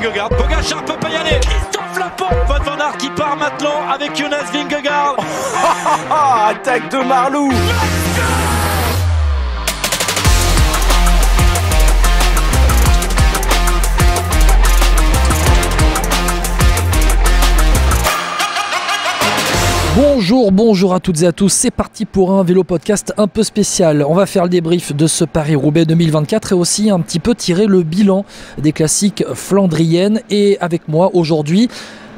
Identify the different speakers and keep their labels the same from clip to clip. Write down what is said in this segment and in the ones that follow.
Speaker 1: Vingegaard. Pogacar peut pas y aller. Christophe Laporte. Wout van Aert qui part maintenant avec Jonas Vingegaard.
Speaker 2: Attaque de Marlou.
Speaker 3: Bonjour à toutes et à tous, c'est parti pour un vélo podcast un peu spécial. On va faire le débrief de ce Paris-Roubaix 2024 et aussi un petit peu tirer le bilan des classiques flandriennes. Et avec moi aujourd'hui,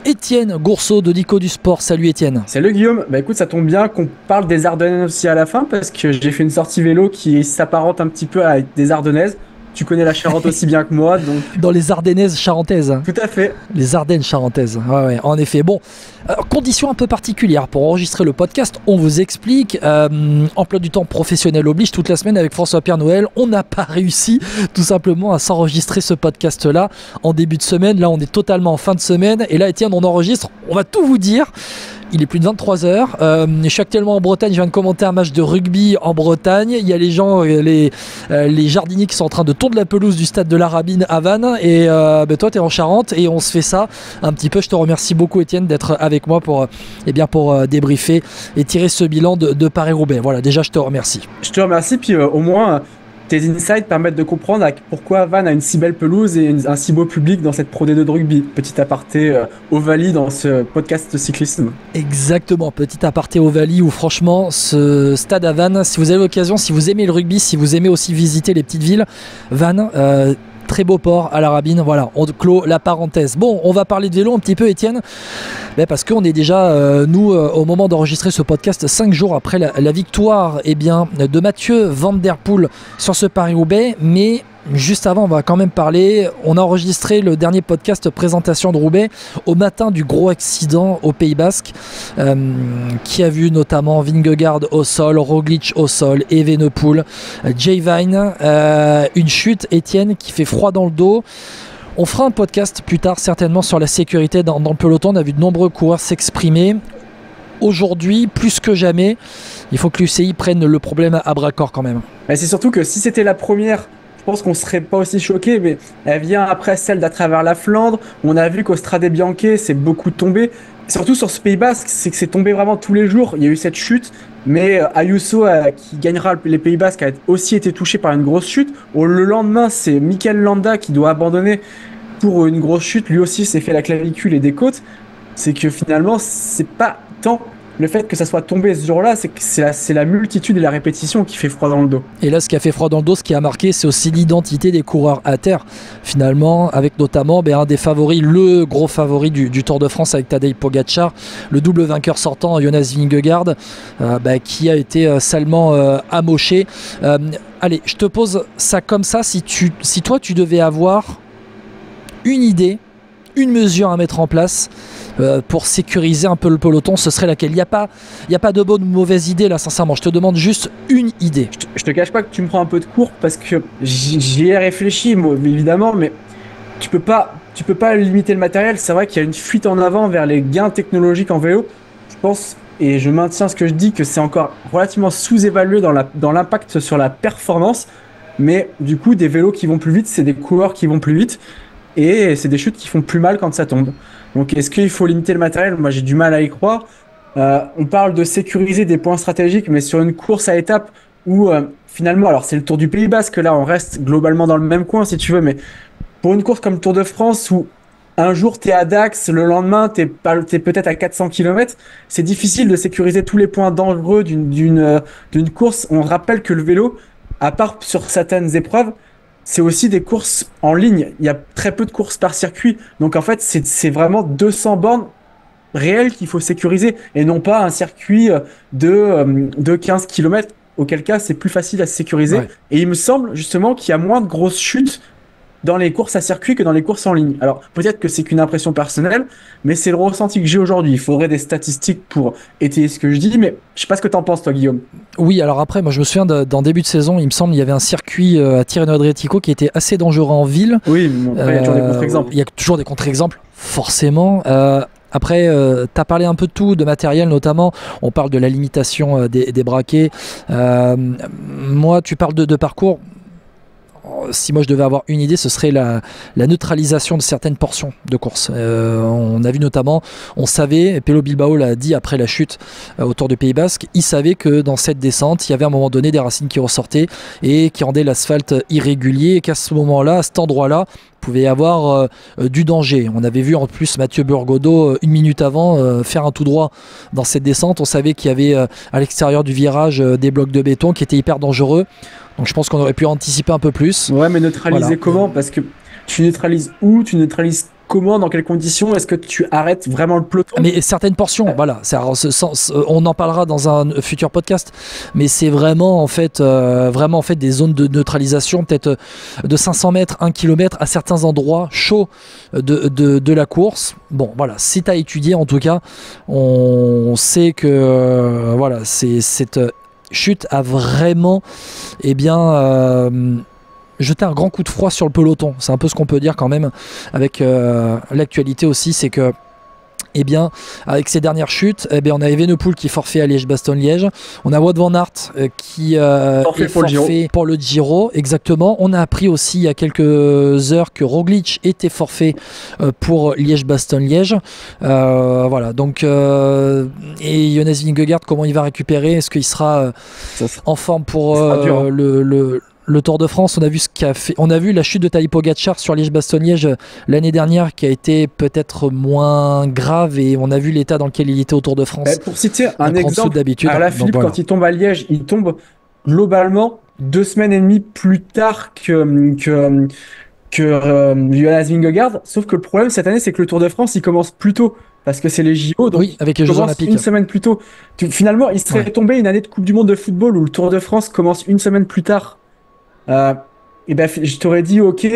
Speaker 3: Étienne Gourceau de Nico du Sport. Salut Étienne.
Speaker 2: Salut Guillaume, bah écoute, ça tombe bien qu'on parle des Ardennes aussi à la fin parce que j'ai fait une sortie vélo qui s'apparente un petit peu à des Ardennaises. Tu connais la Charente aussi bien que moi, donc...
Speaker 3: Dans les Ardennaises charentaises.
Speaker 2: Tout à fait.
Speaker 3: Les Ardennes charentaises, ouais, en effet. Bon, condition un peu particulière pour enregistrer le podcast, on vous explique. Emploi du temps professionnel oblige, toute la semaine avec François-Pierre Noël. On n'a pas réussi tout simplement à s'enregistrer ce podcast-là en début de semaine. Là, on est totalement en fin de semaine. Et là, Étienne, on enregistre, on va tout vous dire. Il est plus de 23h. Je suis actuellement en Bretagne. Je viens de commenter un match de rugby en Bretagne. Il y a les gens, les jardiniers qui sont en train de tondre la pelouse du stade de la Rabine à Vannes. Et toi, tu es en Charente et on se fait ça un petit peu. Je te remercie beaucoup, Étienne, d'être avec moi pour débriefer et tirer ce bilan de Paris-Roubaix. Voilà, déjà, je te remercie.
Speaker 2: Je te remercie. Puis au moins, tes insights permettent de comprendre pourquoi Vannes a une si belle pelouse et un si beau public dans cette Pro D2 de rugby. Petit aparté Ovalie dans ce podcast cyclisme.
Speaker 3: Exactement, petit aparté Ovalie où franchement ce stade à Vannes, si vous avez l'occasion, si vous aimez le rugby, si vous aimez aussi visiter les petites villes, Vannes, très beau port à la Rabine. Voilà, on clôt la parenthèse. Bon, on va parler de vélo un petit peu, Étienne, parce qu'on est déjà, au moment d'enregistrer ce podcast, 5 jours après la victoire de Mathieu Van Der Poel sur ce Paris-Roubaix. Mais juste avant, on va quand même parler. On a enregistré le dernier podcast présentation de Roubaix au matin du gros accident au Pays Basque qui a vu notamment Vingegaard au sol, Roglic au sol, Evenepoel, Jay Vine, une chute, Étienne, qui fait froid dans le dos. On fera un podcast plus tard certainement sur la sécurité dans le peloton. On a vu de nombreux coureurs s'exprimer. Aujourd'hui, plus que jamais, il faut que l'UCI prenne le problème à bras-corps quand même.
Speaker 2: Mais c'est surtout que si c'était la première, je pense qu'on serait pas aussi choqué, mais elle vient après celle d'à travers la Flandre. On a vu qu'au Strade Bianche, c'est beaucoup tombé. Surtout sur ce Pays Basque, c'est que c'est tombé vraiment tous les jours. Il y a eu cette chute, mais Ayuso, qui gagnera les Pays Basques, a aussi été touché par une grosse chute. Le lendemain, c'est Mikel Landa qui doit abandonner pour une grosse chute. Lui aussi s'est fait la clavicule et des côtes. C'est que finalement, c'est pas tant le fait que ça soit tombé ce jour-là, c'est que c'est la multitude et la répétition qui fait froid dans le dos.
Speaker 3: Et là, ce qui a fait froid dans le dos, ce qui a marqué, c'est aussi l'identité des coureurs à terre, finalement, avec notamment un des favoris, le gros favori du Tour de France avec Tadej Pogacar, le double vainqueur sortant, Jonas Vingegaard, qui a été salement amoché. Allez, je te pose ça comme ça, si toi, tu devais avoir une idée, une mesure à mettre en place pour sécuriser un peu le peloton, ce serait laquelle? Il n'y a pas de bonne ou mauvaise idée là, sincèrement. Je te demande juste une idée.
Speaker 2: Je te cache pas que tu me prends un peu de court parce que j'y ai réfléchi, moi, évidemment, mais tu peux pas limiter le matériel. C'est vrai qu'il y a une fuite en avant vers les gains technologiques en vélo. Je pense, et je maintiens ce que je dis, que c'est encore relativement sous-évalué dans l'impact sur la performance. Mais du coup, des vélos qui vont plus vite, c'est des coureurs qui vont plus vite. Et c'est des chutes qui font plus mal quand ça tombe. Donc est-ce qu'il faut limiter le matériel? Moi j'ai du mal à y croire. On parle de sécuriser des points stratégiques, mais sur une course à étapes où finalement, alors c'est le Tour du Pays Basque, là on reste globalement dans le même coin si tu veux, mais pour une course comme le Tour de France où un jour t'es à Dax, le lendemain t'es peut-être à 400 km, c'est difficile de sécuriser tous les points dangereux d'une course. On rappelle que le vélo, à part sur certaines épreuves, c'est aussi des courses en ligne. Il y a très peu de courses par circuit. Donc en fait, c'est vraiment 200 bornes réelles qu'il faut sécuriser et non pas un circuit de 15 km, auquel cas c'est plus facile à sécuriser. Ouais. Et il me semble justement qu'il y a moins de grosses chutes dans les courses à circuit que dans les courses en ligne. Alors peut-être que c'est qu'une impression personnelle, mais c'est le ressenti que j'ai aujourd'hui. Il faudrait des statistiques pour étayer ce que je dis, mais je sais pas ce que t'en penses toi, Guillaume.
Speaker 3: Oui, alors après, moi je me souviens dans début de saison, il me semble, il y avait un circuit à Tirreno Adriatico qui était assez dangereux en ville.
Speaker 2: Oui, mais après, il y a toujours des contre-exemples.
Speaker 3: Il y a toujours des contre-exemples, forcément. Après, tu as parlé un peu de tout, de matériel notamment. On parle de la limitation des braquets. Moi, tu parles de parcours. si moi je devais avoir une idée, ce serait la neutralisation de certaines portions de course. On a vu notamment, on savait, Pello Bilbao l'a dit après la chute au Tour du Pays Basque, il savait que dans cette descente, il y avait à un moment donné des racines qui ressortaient et qui rendaient l'asphalte irrégulier, et qu'à ce moment-là, à cet endroit-là, pouvait y avoir du danger. On avait vu en plus Mathieu Burgodeau une minute avant faire un tout droit dans cette descente. On savait qu'il y avait à l'extérieur du virage des blocs de béton qui étaient hyper dangereux. Donc je pense qu'on aurait pu anticiper un peu plus.
Speaker 2: Ouais, mais neutraliser comment? Parce que tu neutralises où? Tu neutralises comment? Dans quelles conditions? Est-ce que tu arrêtes vraiment le peloton?
Speaker 3: Mais certaines portions, voilà. On en parlera dans un futur podcast. Mais c'est vraiment en fait des zones de neutralisation, peut-être de 500 mètres, 1 km à certains endroits chauds de la course. Bon, voilà. Si tu as étudié, en tout cas, on sait que voilà, cette chute a vraiment, jeter un grand coup de froid sur le peloton. C'est un peu ce qu'on peut dire quand même avec l'actualité aussi, c'est que avec ces dernières chutes, on a Evenepoel qui forfait à Liège-Bastogne-Liège. On a Wout van Aert qui est forfait pour le Giro. Exactement. On a appris aussi il y a quelques heures que Roglic était forfait pour Liège-Bastogne-Liège. Voilà. Donc, et Jonas Vingegaard, comment il va récupérer? Est-ce qu'il sera en forme pour le Tour de France? On a vu ce qu'a fait. On a vu la chute de Tadej Pogačar sur Liège-Bastogne-Liège l'année dernière, qui a été peut-être moins grave, et on a vu l'état dans lequel il était au Tour de France.
Speaker 2: Pour citer un exemple, Alaphilippe, voilà, quand il tombe à Liège, il tombe globalement 2 semaines et demie plus tard que Jonas Vingegaard. Sauf que le problème cette année, c'est que le Tour de France, il commence plus tôt. Parce que c'est les JO, donc
Speaker 3: oui, avec les Jeux Olympiques.
Speaker 2: Une semaine plus tôt. Finalement, il serait tombé une année de Coupe du Monde de football où le Tour de France commence une semaine plus tard. Je t'aurais dit, ok,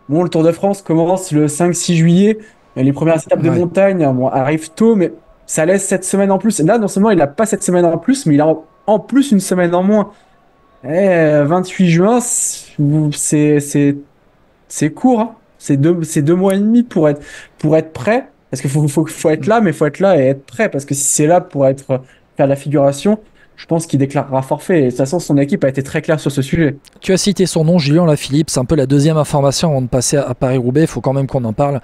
Speaker 2: bon, le Tour de France commence le 5-6 juillet, les premières étapes de montagne arrivent tôt, mais ça laisse cette semaine en plus. Et là, non seulement il n'a pas cette semaine en plus, mais il a en plus une semaine en moins. 28 juin, c'est court, hein. C'est 2 mois et demi pour être prêt, parce qu'il faut être là, mais il faut être là et être prêt, parce que si c'est là pour faire la figuration, je pense qu'il déclarera forfait. Et de toute façon, son équipe a été très claire sur ce sujet.
Speaker 3: Tu as cité son nom, Julien Alaphilippe. C'est un peu la deuxième information avant de passer à Paris-Roubaix. Il faut quand même qu'on en parle.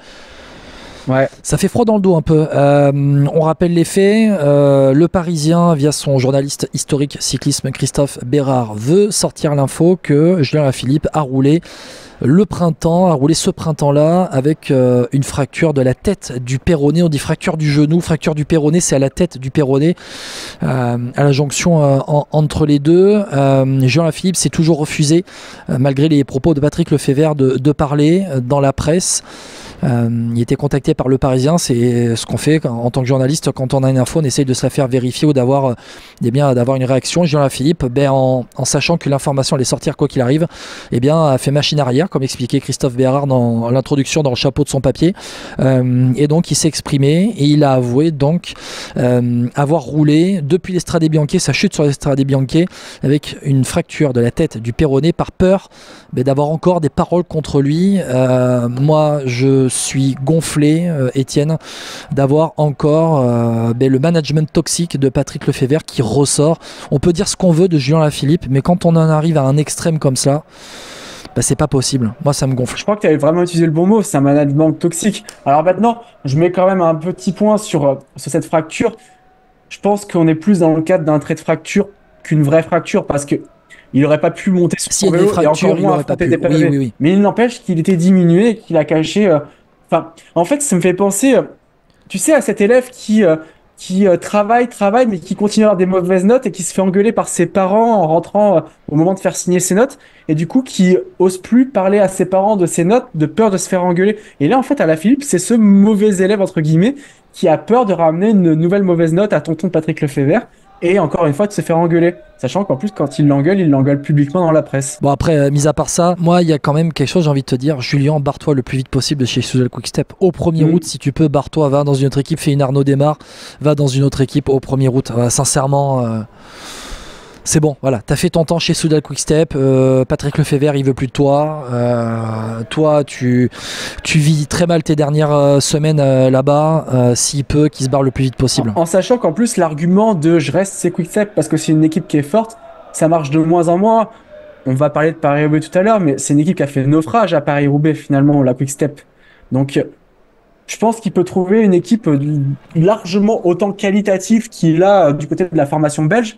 Speaker 2: Ouais.
Speaker 3: Ça fait froid dans le dos un peu. On rappelle les faits. Le Parisien, via son journaliste historique cyclisme Christophe Bérard, veut sortir l'info que Julien Alaphilippe a roulé ce printemps-là avec une fracture de la tête du péroné. On dit fracture du genou, fracture du péroné, c'est à la tête du péroné, à la jonction entre les deux. Julien Alaphilippe s'est toujours refusé, malgré les propos de Patrick Lefebvre, de parler dans la presse. Il était contacté par Le Parisien. C'est ce qu'on fait en tant que journaliste quand on a une info, on essaye de se la faire vérifier ou d'avoir une réaction. Julien Alaphilippe, en sachant que l'information allait sortir quoi qu'il arrive, a fait machine arrière, comme expliquait Christophe Bérard dans l'introduction, dans le chapeau de son papier, et donc il s'est exprimé et il a avoué donc avoir roulé depuis l'Estrade Bianche, sa chute sur l'Estrade Bianche, avec une fracture de la tête du péroné, par peur d'avoir encore des paroles contre lui. Moi je suis gonflé, Étienne, d'avoir encore le management toxique de Patrick Lefebvre qui ressort. On peut dire ce qu'on veut de Julien Alaphilippe, mais quand on en arrive à un extrême comme ça, c'est pas possible. Moi, ça me gonfle.
Speaker 2: Je crois que tu avais vraiment utilisé le bon mot, c'est un management toxique. Alors maintenant, je mets quand même un petit point sur cette fracture. Je pense qu'on est plus dans le cadre d'un trait de fracture qu'une vraie fracture, parce que il n'aurait pas pu monter sur son vélo et encore moins affronter des pavés. Oui. Mais il n'empêche qu'il était diminué et qu'il a caché... en fait, ça me fait penser, tu sais, à cet élève qui travaille, mais qui continue à avoir des mauvaises notes et qui se fait engueuler par ses parents en rentrant au moment de faire signer ses notes, et du coup qui ose plus parler à ses parents de ses notes, de peur de se faire engueuler. Et là, en fait, Alaphilippe, c'est ce mauvais élève, entre guillemets, qui a peur de ramener une nouvelle mauvaise note à tonton Patrick Lefebvre. Et encore une fois, de se faire engueuler. Sachant qu'en plus, quand il l'engueule publiquement dans la presse.
Speaker 3: Bon, après, mis à part ça, moi, il y a quand même quelque chose, j'ai envie de te dire. Julien, barre-toi le plus vite possible de chez Soudal Quick-Step. Au 1er août, si tu peux, barre-toi, va dans une autre équipe, fais une Arnaud Démarre, va dans une autre équipe au 1er août. Sincèrement, c'est bon, voilà. T'as fait ton temps chez Soudal Quick-Step. Patrick Lefebvre, il veut plus de toi. Toi, tu vis très mal tes dernières semaines là-bas. S'il peut, qu'il se barre le plus vite possible.
Speaker 2: En sachant qu'en plus, l'argument de je reste, c'est Quick-Step parce que c'est une équipe qui est forte, ça marche de moins en moins. on va parler de Paris-Roubaix tout à l'heure, mais c'est une équipe qui a fait naufrage à Paris-Roubaix finalement, la Quick Step. Donc, je pense qu'il peut trouver une équipe largement autant qualitative qu'il a du côté de la formation belge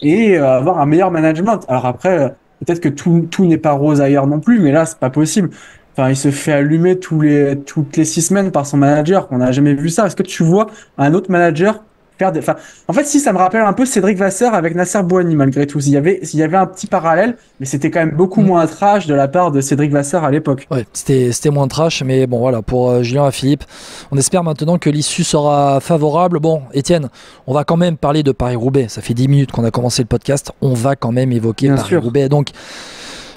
Speaker 2: et avoir un meilleur management. Alors après, peut-être que tout n'est pas rose ailleurs non plus, mais là, c'est pas possible. Enfin, il se fait allumer toutes les 6 semaines par son manager. On n'a jamais vu ça. Est-ce que tu vois un autre manager faire des... Enfin, en fait, si ça me rappelle un peu Cédric Vasseur avec Nasser Bouhanni malgré tout. Il y avait un petit parallèle, mais c'était quand même beaucoup moins trash de la part de Cédric Vasseur à l'époque.
Speaker 3: Ouais, c'était moins trash, mais bon voilà, pour Julien Alaphilippe, on espère maintenant que l'issue sera favorable. Bon, Étienne, on va quand même parler de Paris-Roubaix. Ça fait 10 minutes qu'on a commencé le podcast. On va quand même évoquer Paris-Roubaix. Donc,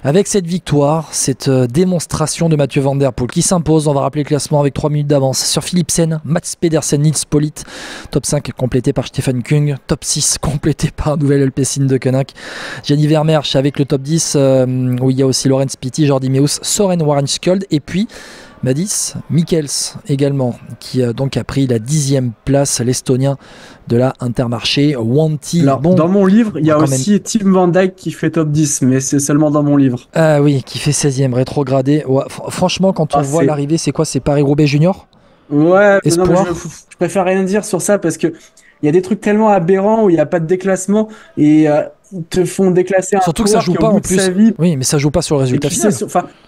Speaker 3: avec cette victoire, cette démonstration de Mathieu Van Der Poel qui s'impose, on va rappeler le classement avec 3 minutes d'avance sur Philipsen, Mats Pedersen, Nils Politt, top 5 complété par Stefan Kung, top 6 complété par un nouvel Alpecin de Koenig, Gianni Vermeersch avec le top 10 où il y a aussi Laurens Pitty, Jordi Meeus, Soren Warenskjold et puis Madis Mikkels également, qui donc a pris la 10e place, l'Estonien de la Intermarché Wanty.
Speaker 2: Alors, dans mon livre, il y a aussi Tim Van Dijk qui fait top 10, mais c'est seulement dans mon livre.
Speaker 3: Ah oui, qui fait 16e, rétrogradé. Ouais, franchement, quand on voit l'arrivée, c'est quoi? C'est Paris-Roubaix Junior?
Speaker 2: Ouais, non, mais je préfère rien dire sur ça parce que il y a des trucs tellement aberrants où il n'y a pas de déclassement et ils te font déclasser un
Speaker 3: surtout que ça joue pas en plus. Oui, mais ça joue pas sur le résultat final.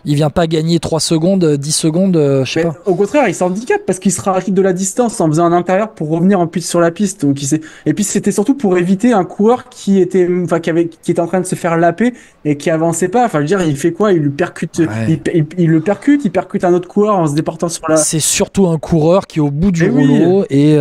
Speaker 3: Il vient pas gagner 3 secondes, 10 secondes, je sais pas.
Speaker 2: Au contraire, il s'handicape parce qu'il se rajoute de la distance en faisant un intérieur pour revenir en plus sur la piste. Donc et puis c'était surtout pour éviter un coureur qui était en train de se faire laper et qui avançait pas. Enfin, je veux dire, il fait quoi? Il lui percute, il percute un autre coureur en se déportant sur la.
Speaker 3: C'est surtout un coureur qui est au bout du rouleau et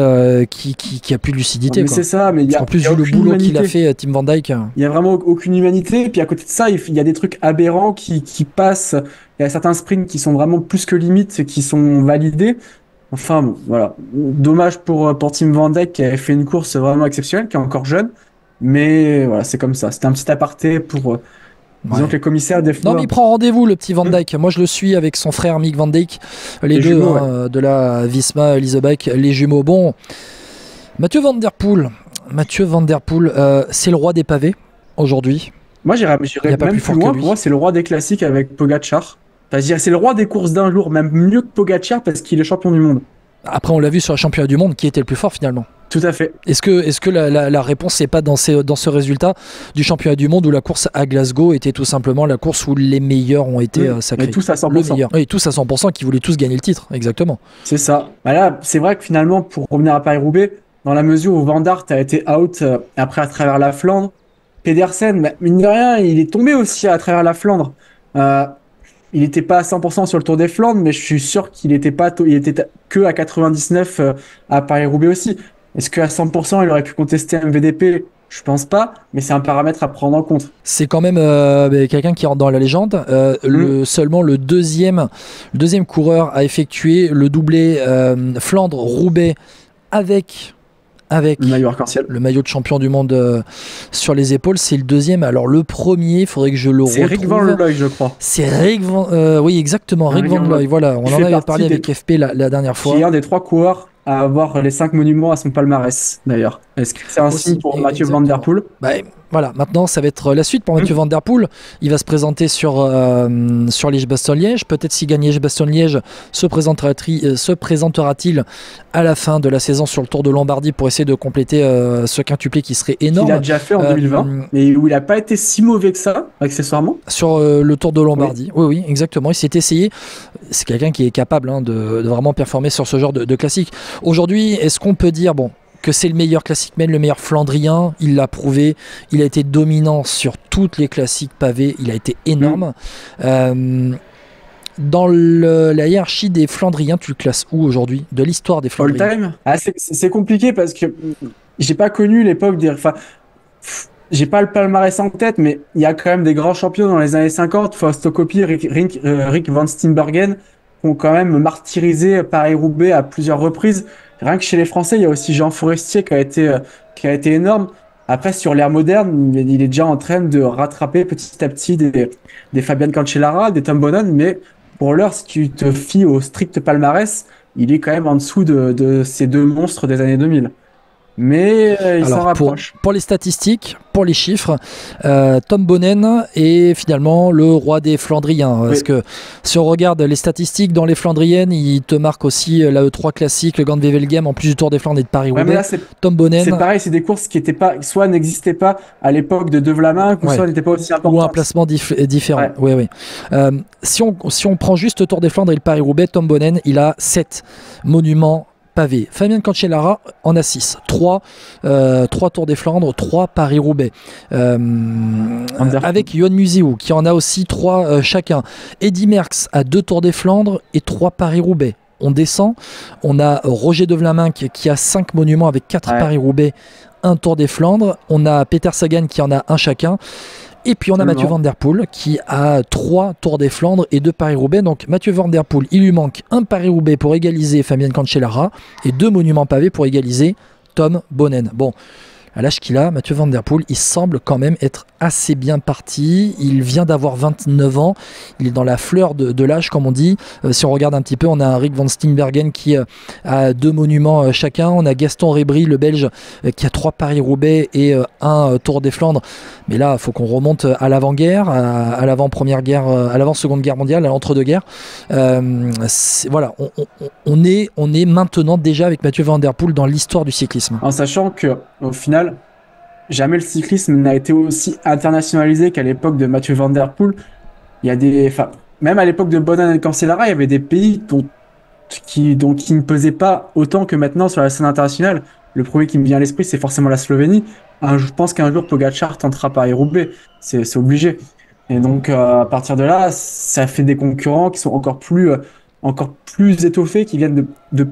Speaker 3: qui a plus de lucidité.
Speaker 2: Mais c'est ça, mais
Speaker 3: en plus vu le boulot qu'il a fait Tim Van Dijk.
Speaker 2: Il y a vraiment aucune humanité. Et puis à côté de ça, il y a des trucs aberrants qui passent. Il y a certains sprints qui sont vraiment plus que limites, qui sont validés. Enfin, bon, voilà. Dommage pour Tim Van Dijk qui avait fait une course vraiment exceptionnelle, qui est encore jeune. Mais voilà, c'est comme ça. C'était un petit aparté pour... Disons que les commissaires des fois...
Speaker 3: Non, mais il prend rendez-vous, le petit Van Dijk. Moi, je le suis avec son frère Mick Van Dijk. Les deux jumeaux, de la Visma Leaseback, les jumeaux. Bon, Mathieu Van Der Poel, c'est le roi des pavés aujourd'hui.
Speaker 2: Moi, j'irais même plus loin. Pour moi, c'est le roi des classiques avec Pogacar. Enfin, c'est le roi des courses d'un jour, même mieux que Pogacar parce qu'il est champion du monde.
Speaker 3: Après, on l'a vu sur le championnat du monde, qui était le plus fort finalement.
Speaker 2: Tout à fait.
Speaker 3: Est-ce que la réponse n'est pas dans ce résultat du championnat du monde où la course à Glasgow était tout simplement la course où les meilleurs ont été sacrés?
Speaker 2: Et tous à 100%.
Speaker 3: Oui, tous à 100%, qui voulaient tous gagner le titre, exactement.
Speaker 2: C'est ça. Bah là, c'est vrai que finalement, pour revenir à Paris-Roubaix, dans la mesure où Van Aert a été out après à travers la Flandre, Pedersen, mine de rien, il est tombé aussi à travers la Flandre. Il n'était pas à 100% sur le Tour des Flandres, mais je suis sûr qu'il était que à 99 à Paris-Roubaix aussi. Est-ce qu'à 100% il aurait pu contester MVDP? Je pense pas, mais c'est un paramètre à prendre en compte.
Speaker 3: C'est quand même quelqu'un qui rentre dans la légende. Seulement le deuxième coureur à effectuer le doublé Flandre-Roubaix avec
Speaker 2: le maillot arc-en-ciel,
Speaker 3: le maillot de champion du monde sur les épaules. C'est le deuxième. Alors le premier, il faudrait que je le retrouve.
Speaker 2: C'est Rick Van Looy, je crois.
Speaker 3: C'est Rick oui, exactement, Rick Van Looy. Voilà, on en avait parlé avec FP la dernière fois.
Speaker 2: Qui est un des 3 coureurs à avoir les 5 monuments à son palmarès, d'ailleurs. Est-ce que c'est un signe pour Mathieu Van Der Poel?
Speaker 3: Voilà, maintenant ça va être la suite pour Mathieu Van Der Poel. Il va se présenter sur Liège-Bastogne-Liège. Peut-être s'il gagne Liège-Bastogne-Liège, se présentera-t-il à la fin de la saison sur le Tour de Lombardie pour essayer de compléter ce quintuplé qui serait énorme.
Speaker 2: Il a déjà fait en 2020, mais où il n'a pas été si mauvais que ça, accessoirement.
Speaker 3: Sur le Tour de Lombardie, oui, exactement. Il s'est essayé. C'est quelqu'un qui est capable de vraiment performer sur ce genre de classique. Aujourd'hui, est-ce qu'on peut dire, que c'est le meilleur classique men, le meilleur flandrien? Il l'a prouvé, il a été dominant sur toutes les classiques pavés, il a été énorme. Dans la hiérarchie des Flandriens, tu le classes où aujourd'hui, de l'histoire des Flandriens?
Speaker 2: All time? C'est compliqué parce que j'ai pas connu l'époque des... Enfin, j'ai pas le palmarès en tête, mais il y a quand même des grands champions dans les années 50, Fausto Coppi, Rick Van Steenbergen, qui ont quand même martyrisé Paris-Roubaix à plusieurs reprises. Rien que chez les Français, il y a aussi Jean Forestier qui a été énorme. Après, sur l'ère moderne, il est déjà en train de rattraper petit à petit des Fabian Cancellara, des Tom Boonen, mais pour l'heure, si tu te fies au strict palmarès, il est quand même en dessous de ces 2 monstres des années 2000. mais il s'en
Speaker 3: Alors,
Speaker 2: rapproche.
Speaker 3: pour les statistiques, pour les chiffres, Tom Bonnen est finalement le roi des Flandriens.
Speaker 2: Oui.
Speaker 3: Parce que si on regarde les statistiques dans les Flandriennes, il te marque aussi la E3 classique, le Gand-Wevelgem, en plus du Tour des Flandres et de
Speaker 2: Ouais, mais
Speaker 3: Paris-Roubaix.
Speaker 2: là, c'est
Speaker 3: Tom Bonnen,
Speaker 2: pareil, c'est des courses qui étaient pas, soit n'existaient pas à l'époque de De Vlaminck, ou
Speaker 3: Ouais.
Speaker 2: soit n'étaient pas aussi importantes.
Speaker 3: ou un placement différent.
Speaker 2: Ouais.
Speaker 3: Oui. Si on prend juste le Tour des Flandres et le Paris-Roubaix, Tom Bonnen, il a 7 monuments pavés. Fabien Cancellara en a 6. 3 Tours des Flandres, 3 Paris-Roubaix. Avec Johan Museeuw qui en a aussi 3 chacun. Eddy Merckx a 2 Tours des Flandres et 3 Paris-Roubaix. On descend, on a Roger De Vlaminck qui a 5 monuments avec 4
Speaker 2: Ouais.
Speaker 3: Paris-Roubaix, 1 Tour des Flandres. On a Peter Sagan qui en a 1 chacun. Et puis on a Mathieu Van Der Poel qui a 3 Tours des Flandres et 2 Paris-Roubaix. Donc Mathieu Van Der Poel, il lui manque un Paris-Roubaix pour égaliser Fabien Cancellara et 2 monuments pavés pour égaliser Tom Bonnen. Bon, à l'âge qu'il a, Mathieu Van Der Poel, il semble quand même être assez bien parti. Il vient d'avoir 29 ans. Il est dans la fleur de l'âge, comme on dit. Si on regarde un petit peu, on a un Rick van Steenbergen qui a 2 monuments chacun. On a Gaston Rebry, le Belge, qui a 3 Paris-Roubaix et 1 Tour des Flandres. Mais là, il faut qu'on remonte à l'avant-guerre, à l'avant-première guerre, à l'avant-seconde guerre mondiale, à l'entre-deux-guerres. Voilà, on est maintenant déjà avec Mathieu Van Der Poel dans l'histoire du cyclisme.
Speaker 2: En sachant que, au final, jamais le cyclisme n'a été aussi internationalisé qu'à l'époque de Mathieu Van Der Poel. Il y a même à l'époque de Bonnen et Cancellara, il y avait des pays qui ne pesaient pas autant que maintenant sur la scène internationale. Le premier qui me vient à l'esprit, c'est forcément la Slovénie. Je pense qu'un jour, Pogačar tentera Paris-Roubaix. C'est obligé. Et donc, à partir de là, ça fait des concurrents qui sont encore plus étoffés, qui viennent de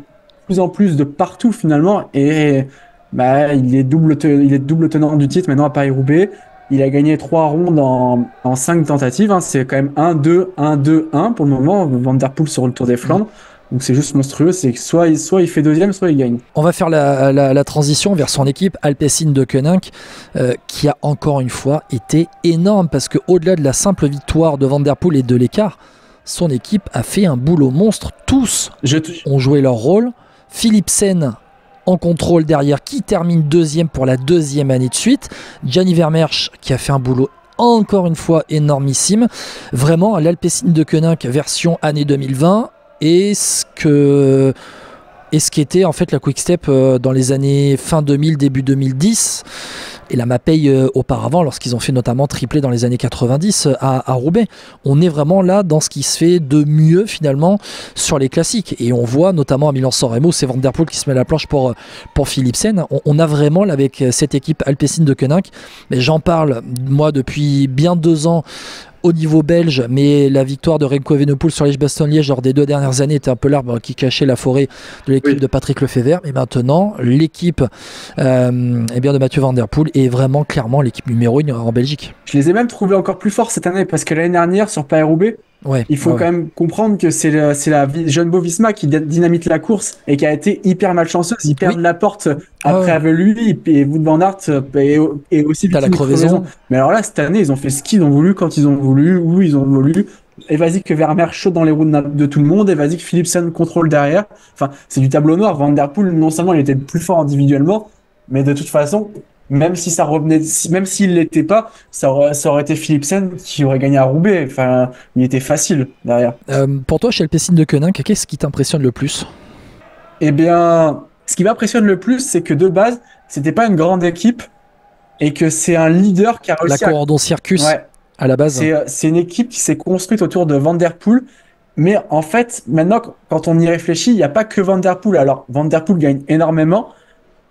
Speaker 2: plus en plus de partout finalement. Et il est double tenant du titre maintenant à Paris-Roubaix. Il a gagné 3 rondes en 5 tentatives. C'est quand même 1-2, 1-2, 1 pour le moment. Van Der Poel sur le Tour des Flandres. Donc c'est juste monstrueux. C'est que soit il fait deuxième, soit il gagne.
Speaker 3: On va faire la transition vers son équipe Alpecin de Koenig, qui a encore une fois été énorme parce que au-delà de la simple victoire de Van Der Poel et de l'écart, son équipe a fait un boulot monstre. Tous ont joué leur rôle. Philipsen en contrôle derrière, qui termine deuxième pour la 2e année de suite. Gianni Vermeersch qui a fait un boulot encore une fois énormissime. Vraiment, l'Alpecin de Koenig version année 2020 et ce qu'était en fait la Quick Step dans les années fin 2000, début 2010. Et la Mapei auparavant, lorsqu'ils ont fait notamment triplé dans les années 90 à Roubaix. On est vraiment là dans ce qui se fait de mieux finalement sur les classiques. Et on voit notamment à Milan-San Remo, c'est Van Der Poel qui se met à la planche pour Philipsen. On a vraiment là, avec cette équipe Alpecin de Koenig, mais j'en parle moi depuis bien 2 ans au niveau belge, mais la victoire de Remco Evenepoel sur Liège-Bastogne-Liège lors des 2 dernières années était un peu l'arbre qui cachait la forêt de l'équipe de Patrick Lefebvre. Et maintenant, l'équipe de Mathieu Van Der Poel est vraiment clairement l'équipe numéro 1 en Belgique.
Speaker 2: Je les ai même trouvés encore plus forts cette année parce que l'année dernière sur Paris-Roubaix, il faut quand même comprendre que c'est la Jumbo-Visma qui dynamite la course et qui a été hyper malchanceuse. Ils perdent la porte après avec lui et Wout van Aert et aussi
Speaker 3: la crevaison.
Speaker 2: Mais alors là, cette année, ils ont fait ce qu'ils ont voulu, quand ils ont voulu, où ils ont voulu. Et vas-y que Vermeer saute dans les roues de tout le monde, et vas-y que Philipsen contrôle derrière. Enfin, c'est du tableau noir. Van Der Poel, non seulement il était le plus fort individuellement, mais de toute façon, même si ça revenait, même s'il l'était pas, ça aurait été Philipsen qui aurait gagné à Roubaix. Enfin, il était facile derrière.
Speaker 3: Pour toi, chez Alpecin de Koenig, qu'est-ce qui t'impressionne le plus?
Speaker 2: Eh bien, ce qui m'impressionne le plus, c'est que de base, c'était pas une grande équipe et que c'est un leader qui a réussi
Speaker 3: la Corendon Circus à la base.
Speaker 2: C'est une équipe qui s'est construite autour de Van Der Poel. Mais en fait, maintenant, quand on y réfléchit, il n'y a pas que Van Der Poel. Alors, Van Der Poel gagne énormément,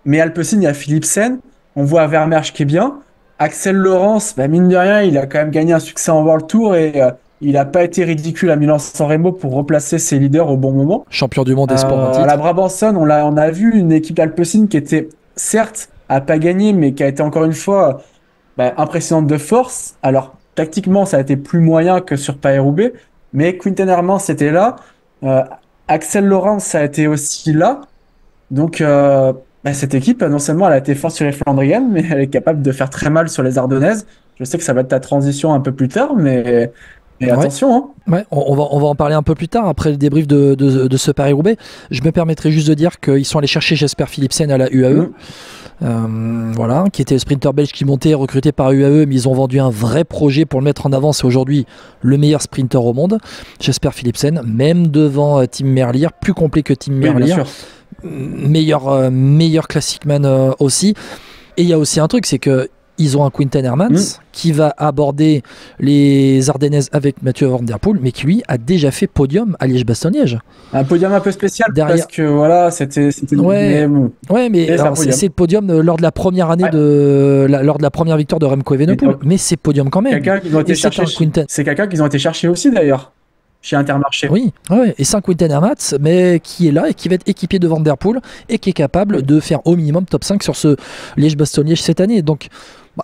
Speaker 2: mais Alpecin, il y a Philipsen. On voit Vermeersch qui est bien. Axel Laurens, mine de rien, il a quand même gagné un succès en World Tour et il n'a pas été ridicule à Milan-San Remo pour replacer ses leaders au bon moment.
Speaker 3: Champion du monde des sports en titre.
Speaker 2: À la Brabanson, on a vu une équipe Alpecin qui était, certes, a pas gagné, mais qui a été encore une fois impressionnante de force. Alors, tactiquement, ça a été plus moyen que sur Paris-Roubaix, mais Quinten Hermans était là. Axel Laurens, ça a été aussi là. Donc, cette équipe, non seulement elle a été forte sur les Flandriennes, mais elle est capable de faire très mal sur les Ardennaises. Je sais que ça va être ta transition un peu plus tard, mais attention.
Speaker 3: On va en parler un peu plus tard, après le débrief de ce Paris-Roubaix. Je me permettrai juste de dire qu'ils sont allés chercher Jesper Philipsen à la UAE. voilà, qui était le sprinter belge qui montait, recruté par UAE, mais ils ont vendu un vrai projet pour le mettre en avant. C'est aujourd'hui le meilleur sprinter au monde, Jesper Philipsen, même devant Tim Merlier, plus complet que Tim Merlier, meilleur classic man aussi. Et il y a aussi un truc, c'est que ils ont un Quinten Hermans qui va aborder les Ardennaises avec Mathieu Van Der Poel, mais qui lui a déjà fait podium à Liège-Bastogne-Liège.
Speaker 2: Un podium un peu spécial parce que voilà, c'était
Speaker 3: mais c'est le podium lors de la première année lors de la première victoire de Remco Evenepoel, mais c'est podium quand même.
Speaker 2: C'est quelqu'un qu'ils ont été chercher aussi d'ailleurs. Chez Intermarché.
Speaker 3: Oui, et c'est un Quinten Hermans, mais qui est là et qui va être équipier de Van Der Poel et qui est capable de faire au minimum top 5 sur ce Liège-Bastogne-Liège cette année. Donc,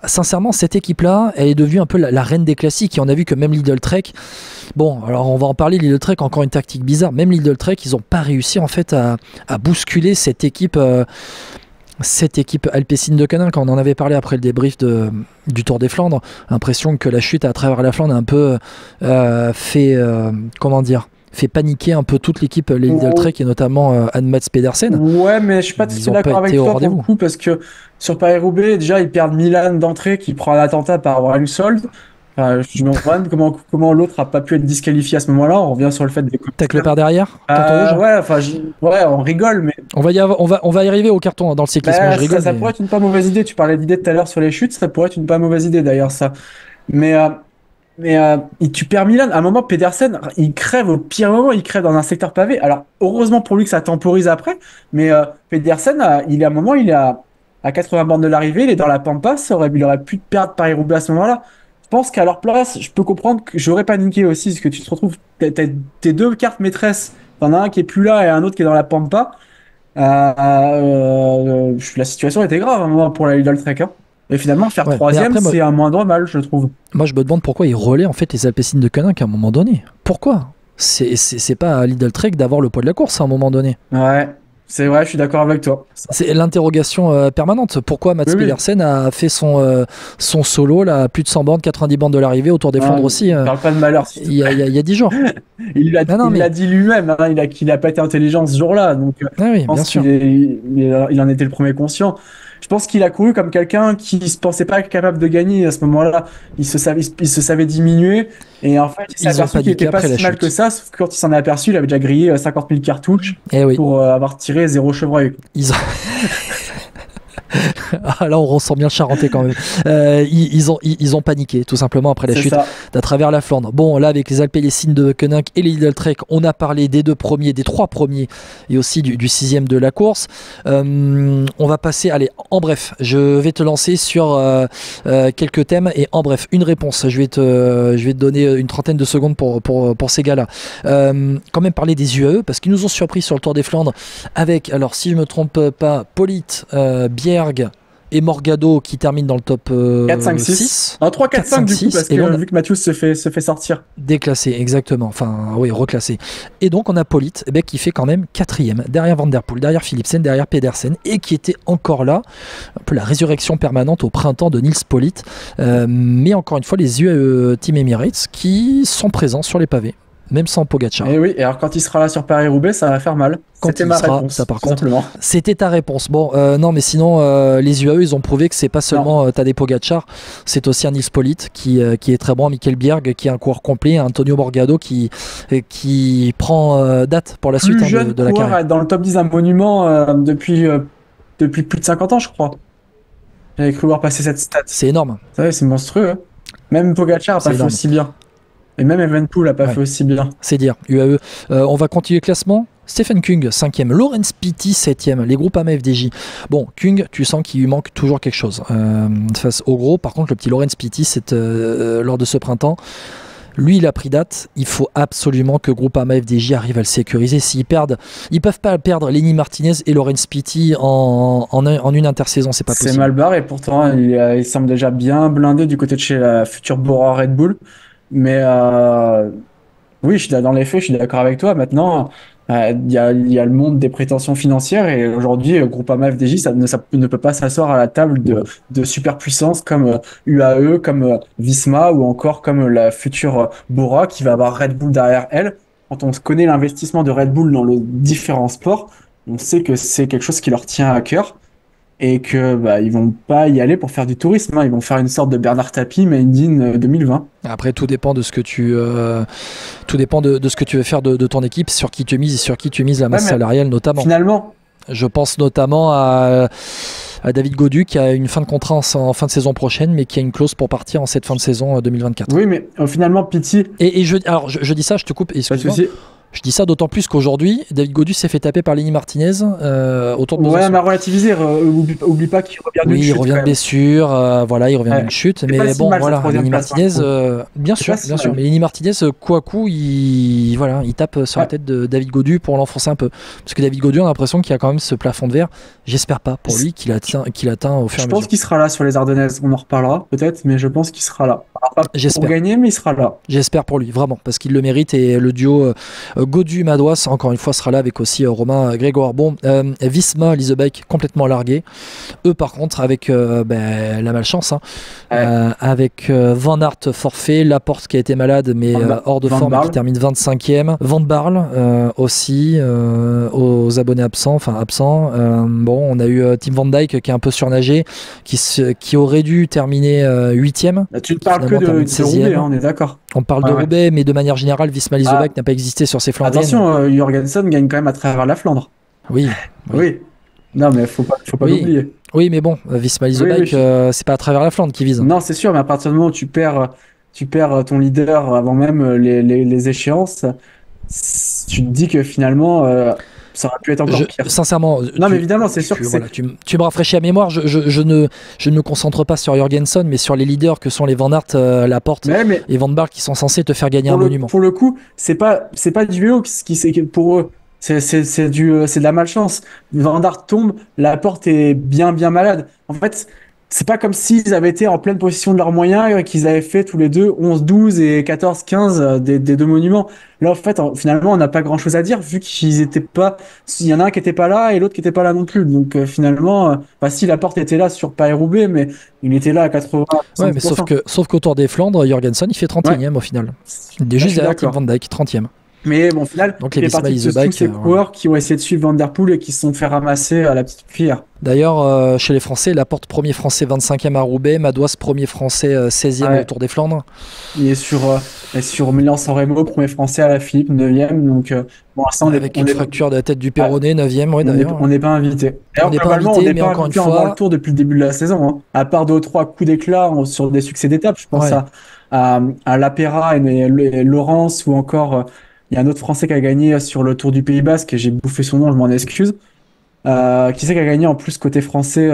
Speaker 3: sincèrement, cette équipe-là, elle est devenue un peu la reine des classiques. Et on a vu que même Lidl Trek, bon, alors on va en parler, Lidl Trek, encore une tactique bizarre. Même Lidl Trek, ils n'ont pas réussi en fait à bousculer cette équipe. Cette équipe Alpecin de Koenig, quand on en avait parlé après le débrief du Tour des Flandres, l'impression que la chute à travers la Flandre a un peu fait paniquer un peu toute l'équipe, les Lidl Trek et notamment Anne-Mats Pedersen.
Speaker 2: Ouais, mais je suis pas tout à fait d'accord avec toi pour le coup, parce que sur Paris-Roubaix, déjà ils perdent Milan d'entrée qui prend un attentat par Wilsold. Je me demande comment l'autre a pas pu être disqualifié à ce moment-là. On revient sur le fait de
Speaker 3: tacle par derrière.
Speaker 2: On rigole, mais
Speaker 3: on va y arriver au carton dans le cyclisme. Je rigole,
Speaker 2: ça pourrait être une pas mauvaise idée. Tu parlais d'idée tout à l'heure sur les chutes, ça pourrait être une pas mauvaise idée d'ailleurs ça. Mais tu perds Milan. À un moment, Pedersen, il crève au pire moment. Il crève dans un secteur pavé. Alors heureusement pour lui que ça temporise après. Mais Pedersen, il est à 80 bornes de l'arrivée. Il est dans la pampa. Il aurait pu perdre Paris-Roubaix à ce moment-là. Je pense qu'à leur place, je peux comprendre que j'aurais paniqué aussi, parce que tu te retrouves, t'as tes deux cartes maîtresses, t'en as un qui est plus là et un autre qui est dans la pampa. La situation était grave à un moment pour la Lidl Trek. Et finalement, faire troisième, c'est un moindre mal, je trouve.
Speaker 3: Moi, je me demande pourquoi ils relaient en fait les Alpecin de Koenig à un moment donné. Pourquoi ? C'est pas à Lidl Trek d'avoir le poids de la course à un moment donné.
Speaker 2: Ouais. C'est vrai, je suis d'accord avec toi.
Speaker 3: C'est l'interrogation permanente. Pourquoi Mats Pedersen a fait son solo là, plus de 100 bornes, 90 bornes de l'arrivée autour des Flandres aussi.
Speaker 2: Parle pas de malheur.
Speaker 3: Il y a 10 jours.
Speaker 2: Il l'a dit lui-même, qu'il n'a pas été intelligent ce jour-là. Donc,
Speaker 3: bien sûr.
Speaker 2: Il en était le premier conscient. Je pense qu'il a couru comme quelqu'un qui ne se pensait pas capable de gagner à ce moment-là. Il se savait diminuer. Et en fait, il s'est aperçu qu'il n'était pas si mal que ça. Sauf que quand il s'en est aperçu, il avait déjà grillé 50 000 cartouches pour avoir tiré 0 chevreuil.
Speaker 3: Ah, là on ressent bien le Charentais quand même. Ils ont paniqué tout simplement après la chute d'à travers la Flandre. Bon, là avec les Alpecin de Koenig et les Lidl Trek, on a parlé des 3 premiers et aussi du 6e de la course. On va passer, allez, en bref, je vais te lancer sur quelques thèmes et en bref, une réponse. Je vais te donner une trentaine de secondes pour ces gars-là. Quand même parler des UAE parce qu'ils nous ont surpris sur le Tour des Flandres avec, alors si je me trompe pas, Pollitt, Bjerg et Morgado qui terminent dans le top
Speaker 2: 4, 5, 6. Non, 3, 4, 5 du coup, parce que vu que Mathieu se fait sortir.
Speaker 3: Déclassé, exactement. Enfin, oui, reclassé. Et donc, on a Pollitt qui fait quand même 4e, derrière Van Der Poel, derrière Philipsen, derrière Pedersen, et qui était encore là. Un peu la résurrection permanente au printemps de Nils Pollitt. Mais encore une fois, les UAE Team Emirates qui sont présents sur les pavés. Même sans Pogacar.
Speaker 2: Et oui, et alors quand il sera là sur Paris-Roubaix, ça va faire mal. C'était ma réponse,
Speaker 3: ça par contre. C'était ta réponse. Bon, non, mais sinon, les UAE, ils ont prouvé que c'est pas seulement Tadej Pogacar, c'est aussi un Nils Pollitt qui est très bon, Michael Bjerg qui est un coureur complet, Antonio Morgado qui prend date pour la suite de la carrière.
Speaker 2: Dans le top 10 d'un monument depuis plus de 50 ans, je crois. J'avais cru voir passer cette stat.
Speaker 3: C'est énorme.
Speaker 2: C'est monstrueux. Hein. Même Pogacar n'a pas fait aussi bien. Et même Evenepoel n'a pas fait aussi bien.
Speaker 3: C'est dire. UAE. On va continuer le classement. Stephen Kung, 5e. Laurens Pitty, 7e. Les Groupama FDJ. Bon, Kung, tu sens qu'il lui manque toujours quelque chose face au gros. Par contre, le petit Laurens Pitty, lors de ce printemps, lui, il a pris date. Il faut absolument que Groupama FDJ arrive à le sécuriser. S'ils perdent, ils peuvent pas perdre Lenny Martinez et Laurens Pitty en une intersaison. C'est pas possible.
Speaker 2: C'est mal barré. Pourtant, il semble déjà bien blindé du côté de chez la future Bora Red Bull. Mais oui, dans les faits, je suis d'accord avec toi. Maintenant, il y a le monde des prétentions financières et aujourd'hui, Groupama FDJ ne peut pas s'asseoir à la table de superpuissances comme UAE, comme Visma ou encore comme la future Bora qui va avoir Red Bull derrière elle. Quand on connaît l'investissement de Red Bull dans les différents sports, on sait que c'est quelque chose qui leur tient à cœur. et que ils vont pas y aller pour faire du tourisme, hein. Ils vont faire une sorte de Bernard Tapie Made in 2020.
Speaker 3: Après, tout dépend de ce que tu, tout dépend de ce que tu veux faire de ton équipe, sur qui tu mises et sur qui tu mises la masse salariale notamment.
Speaker 2: Finalement,
Speaker 3: je pense notamment à David Gaudu qui a une fin de contrat en fin de saison prochaine, mais qui a une clause pour partir en cette fin de saison 2024.
Speaker 2: Oui, mais finalement, Pitti.
Speaker 3: Et je dis ça, je te coupe, excuse-moi. Je dis ça d'autant plus qu'aujourd'hui, David Gaudu s'est fait taper par Lenny Martinez autour de Besançon.
Speaker 2: Ouais, on a relativisé. Oublie pas qu'il revient d'une chute.
Speaker 3: Oui, il revient de blessure. Voilà, il revient d'une chute. Mais bon, voilà, Lenny Martinez, bien sûr. Mais Lenny Martinez, coup à coup, il tape sur la tête de David Gaudu pour l'enfoncer un peu. Parce que David Gaudu, on a l'impression qu'il y a quand même ce plafond de verre. J'espère pas pour lui qu'il atteint au fur et à mesure.
Speaker 2: Je pense qu'il sera là sur les Ardennaises. On en reparlera peut-être, mais je pense qu'il sera là.
Speaker 3: J'espère.
Speaker 2: Pour gagner, mais il sera là.
Speaker 3: J'espère pour lui, vraiment, parce qu'il le mérite. Et le duo Gaudu-Madouas, encore une fois, sera là avec aussi Romain Grégoire. Bon, Visma, Lisebeck, complètement largué. Eux, par contre, avec la malchance, avec Van Aert forfait, Laporte qui a été malade, mais hors de forme, qui termine 25e. Van Barle aussi, aux abonnés absents. Bon, on a eu Tim Van Dijk qui est un peu surnagé, qui aurait dû terminer 8e.
Speaker 2: Tu ne parles que de Roubaix, on est d'accord.
Speaker 3: On parle de Roubaix, mais de manière générale, Visma Lisebeck n'a pas existé sur ces Flandriennes.
Speaker 2: Attention, Jorgensen gagne quand même à travers la Flandre.
Speaker 3: Oui.
Speaker 2: Non, mais faut pas l'oublier.
Speaker 3: Oui, mais bon, Visma Lisebeck, c'est pas à travers la Flandre qui vise.
Speaker 2: Non, c'est sûr, mais à partir du moment où tu perds ton leader avant même les échéances, tu te dis que finalement, ça aurait pu être encore pire.
Speaker 3: Sincèrement,
Speaker 2: non, mais évidemment, c'est sûr que
Speaker 3: tu me rafraîchis la mémoire. Je ne me concentre pas sur Jorgensen, mais sur les leaders que sont les Van Aert, Laporte et Van Barle qui sont censés te faire gagner un monument.
Speaker 2: Pour le coup, c'est pas du vélo pour eux. C'est de la malchance. Van Aert tombe, Laporte est bien malade. En fait, c'est pas comme s'ils avaient été en pleine possession de leurs moyens et qu'ils avaient fait tous les deux 11-12 et 14-15 des deux monuments. Là, en fait, finalement, on n'a pas grand chose à dire vu qu'ils étaient pas. Il y en a un qui était pas là et l'autre qui était pas là non plus. Donc finalement, si Laporte était là sur Paris-Roubaix, mais il était là à 80%.
Speaker 3: Ouais, mais sauf qu'au Tour des Flandres, Jorgensen, il fait 31e au final. Il est juste derrière Tim Van Dijk, 30e.
Speaker 2: Mais bon, au final, il fait partie de tous ces coureurs qui ont essayé de suivre Van Der Poel et qui se sont fait ramasser à la petite cuillère.
Speaker 3: D'ailleurs, chez les Français, Laporte premier français 25e à Roubaix, Madouas premier français 16e au Tour des Flandres.
Speaker 2: Il est sur Milan-San Remo, premier français à la Philippe, 9e. Donc, pour l'instant,
Speaker 3: avec une fracture de la tête du péroné, 9e, d'ailleurs.
Speaker 2: On n'est pas invité.
Speaker 3: On n'est pas invité, mais encore une fois.
Speaker 2: Le Tour depuis le début de la saison, à part 2 ou 3 coups d'éclat sur des succès d'étape. Je pense à Lapera et Laurence ou encore. Il y a un autre Français qui a gagné sur le Tour du Pays Basque, et j'ai bouffé son nom, je m'en excuse. Qui c'est qui a gagné en plus côté français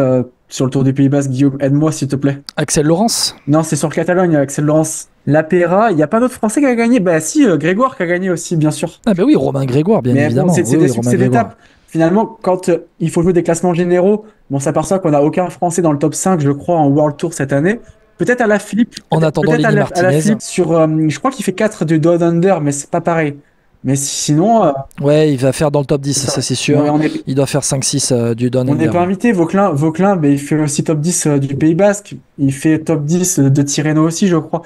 Speaker 2: sur le Tour du Pays Basque? Guillaume, aide-moi s'il te plaît.
Speaker 3: Axel Laurence?
Speaker 2: Non, c'est sur Catalogne, Axel Laurence. Lapera, il n'y a pas d'autre Français qui a gagné? Si, Grégoire qui a gagné aussi, bien sûr.
Speaker 3: Ah oui, Romain Grégoire, bien évidemment.
Speaker 2: Bon, c'est des succès d'étape. Finalement, quand il faut jouer des classements généraux, on s'aperçoit qu'on n'a aucun Français dans le top 5, je crois, en World Tour cette année. Peut-être à la Philippe.
Speaker 3: En attendant Lenny Martinez.
Speaker 2: Je crois qu'il fait 4 du Down Under, mais c'est pas pareil. Mais sinon.
Speaker 3: Ouais, il va faire dans le top 10, ça c'est sûr. Il doit faire 5-6 du Down Under.
Speaker 2: On n'est pas invité. Vauclin, il fait aussi top 10 du Pays Basque. Il fait top 10 de Tirreno aussi, je crois.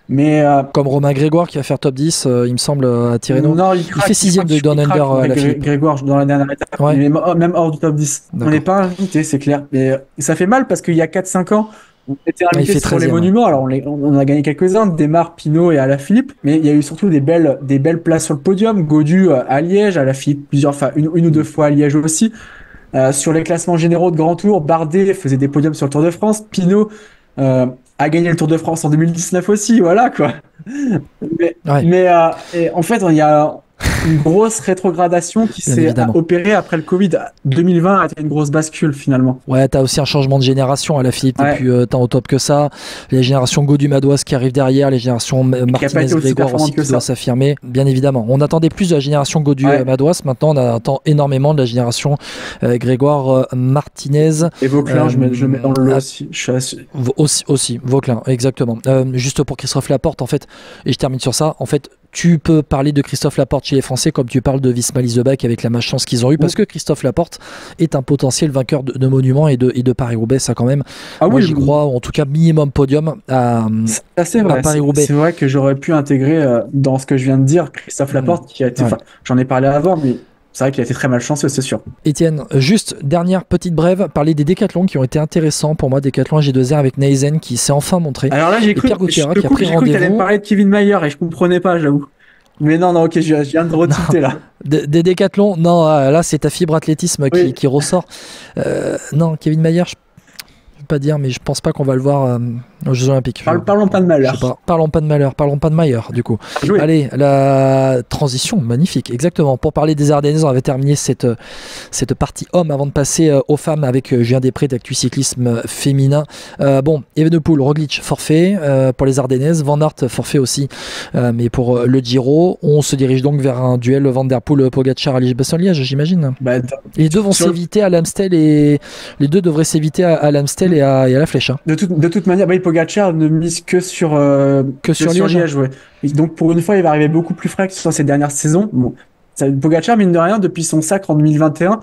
Speaker 2: Mais
Speaker 3: comme Romain Grégoire qui va faire top 10, il me semble, à Tirreno.
Speaker 2: Non,
Speaker 3: il fait 6ème de Down Under à la Philippe.
Speaker 2: Grégoire dans la dernière étape. Ouais. Même hors du top 10. On n'est pas invité, c'est clair. Mais ça fait mal parce qu'il y a 4-5 ans, on était invités sur les monuments. Alors on a gagné quelques-uns, Desmar, Pinot et Alaphilippe, mais il y a eu surtout des belles places sur le podium. Gaudu à Liège, Alaphilippe une ou 2 fois à Liège aussi. Sur les classements généraux de Grand Tour, Bardet faisait des podiums sur le Tour de France. Pinot a gagné le Tour de France en 2019 aussi, voilà quoi. Mais en fait, il y a une grosse rétrogradation qui s'est opérée après le Covid. 2020 a été une grosse bascule finalement.
Speaker 3: Ouais, t'as aussi un changement de génération à la Philippe, et puis tant au top que ça. Les générations Gaudu-Madouas qui arrivent derrière, les générations Martinez-Grégoire aussi qui doivent s'affirmer, bien évidemment. On attendait plus de la génération Gaudu-Madouas, maintenant on attend énormément de la génération Grégoire-Martinez.
Speaker 2: Et Vauclin, je le mets dans le lot aussi.
Speaker 3: Aussi, Vauclin, exactement. Juste pour Christophe Laporte, en fait, et je termine sur ça, en fait, tu peux parler de Christophe Laporte chez les Français comme tu parles de Visma Lisebeck avec la malchance qu'ils ont eue, parce que Christophe Laporte est un potentiel vainqueur de monuments et de Paris-Roubaix, ça quand même. Moi j'y crois, en tout cas minimum podium à Paris-Roubaix.
Speaker 2: C'est vrai que j'aurais pu intégrer dans ce que je viens de dire Christophe Laporte qui a été, j'en ai parlé avant, mais c'est vrai qu'il a été très malchanceux, c'est sûr.
Speaker 3: Étienne, juste dernière petite brève, parler des décathlons qui ont été intéressants pour moi, décathlon G2R avec Neisen qui s'est enfin montré.
Speaker 2: Alors là, j'ai cru que tu allais me parler de Kevin Mayer et je comprenais pas, j'avoue. Mais non, ok, je viens de retilter là.
Speaker 3: Des décathlons, non, là c'est ta fibre athlétisme qui ressort. Non, Kevin Mayer, je peux pas dire, mais je pense pas qu'on va le voir aux Jeux Olympiques.
Speaker 2: Parlons pas de malheur.
Speaker 3: Parlons pas de malheur, parlons pas de Mayer du coup.
Speaker 2: Oui.
Speaker 3: Allez, la transition, magnifique, exactement. Pour parler des Ardennaises, on avait terminé cette partie hommes avant de passer aux femmes avec Julien Després d'Actu Cyclisme féminin. Bon, Evenepoel, Roglic, forfait pour les Ardennaises, Van Aert, forfait aussi, mais pour le Giro, on se dirige donc vers un duel Van Der Poel-Pogacar à Liège-Bastogne-Liège, j'imagine. Les deux vont s'éviter à l'Amstel et les deux devraient s'éviter à l'Amstel et à la Flèche. Hein.
Speaker 2: De toute manière, Pogacar ne mise que sur Liège. Ouais. Et donc pour une fois, il va arriver beaucoup plus frais que sur ces dernières saisons. Bon, Pogacar, mine de rien, depuis son sacre en 2021,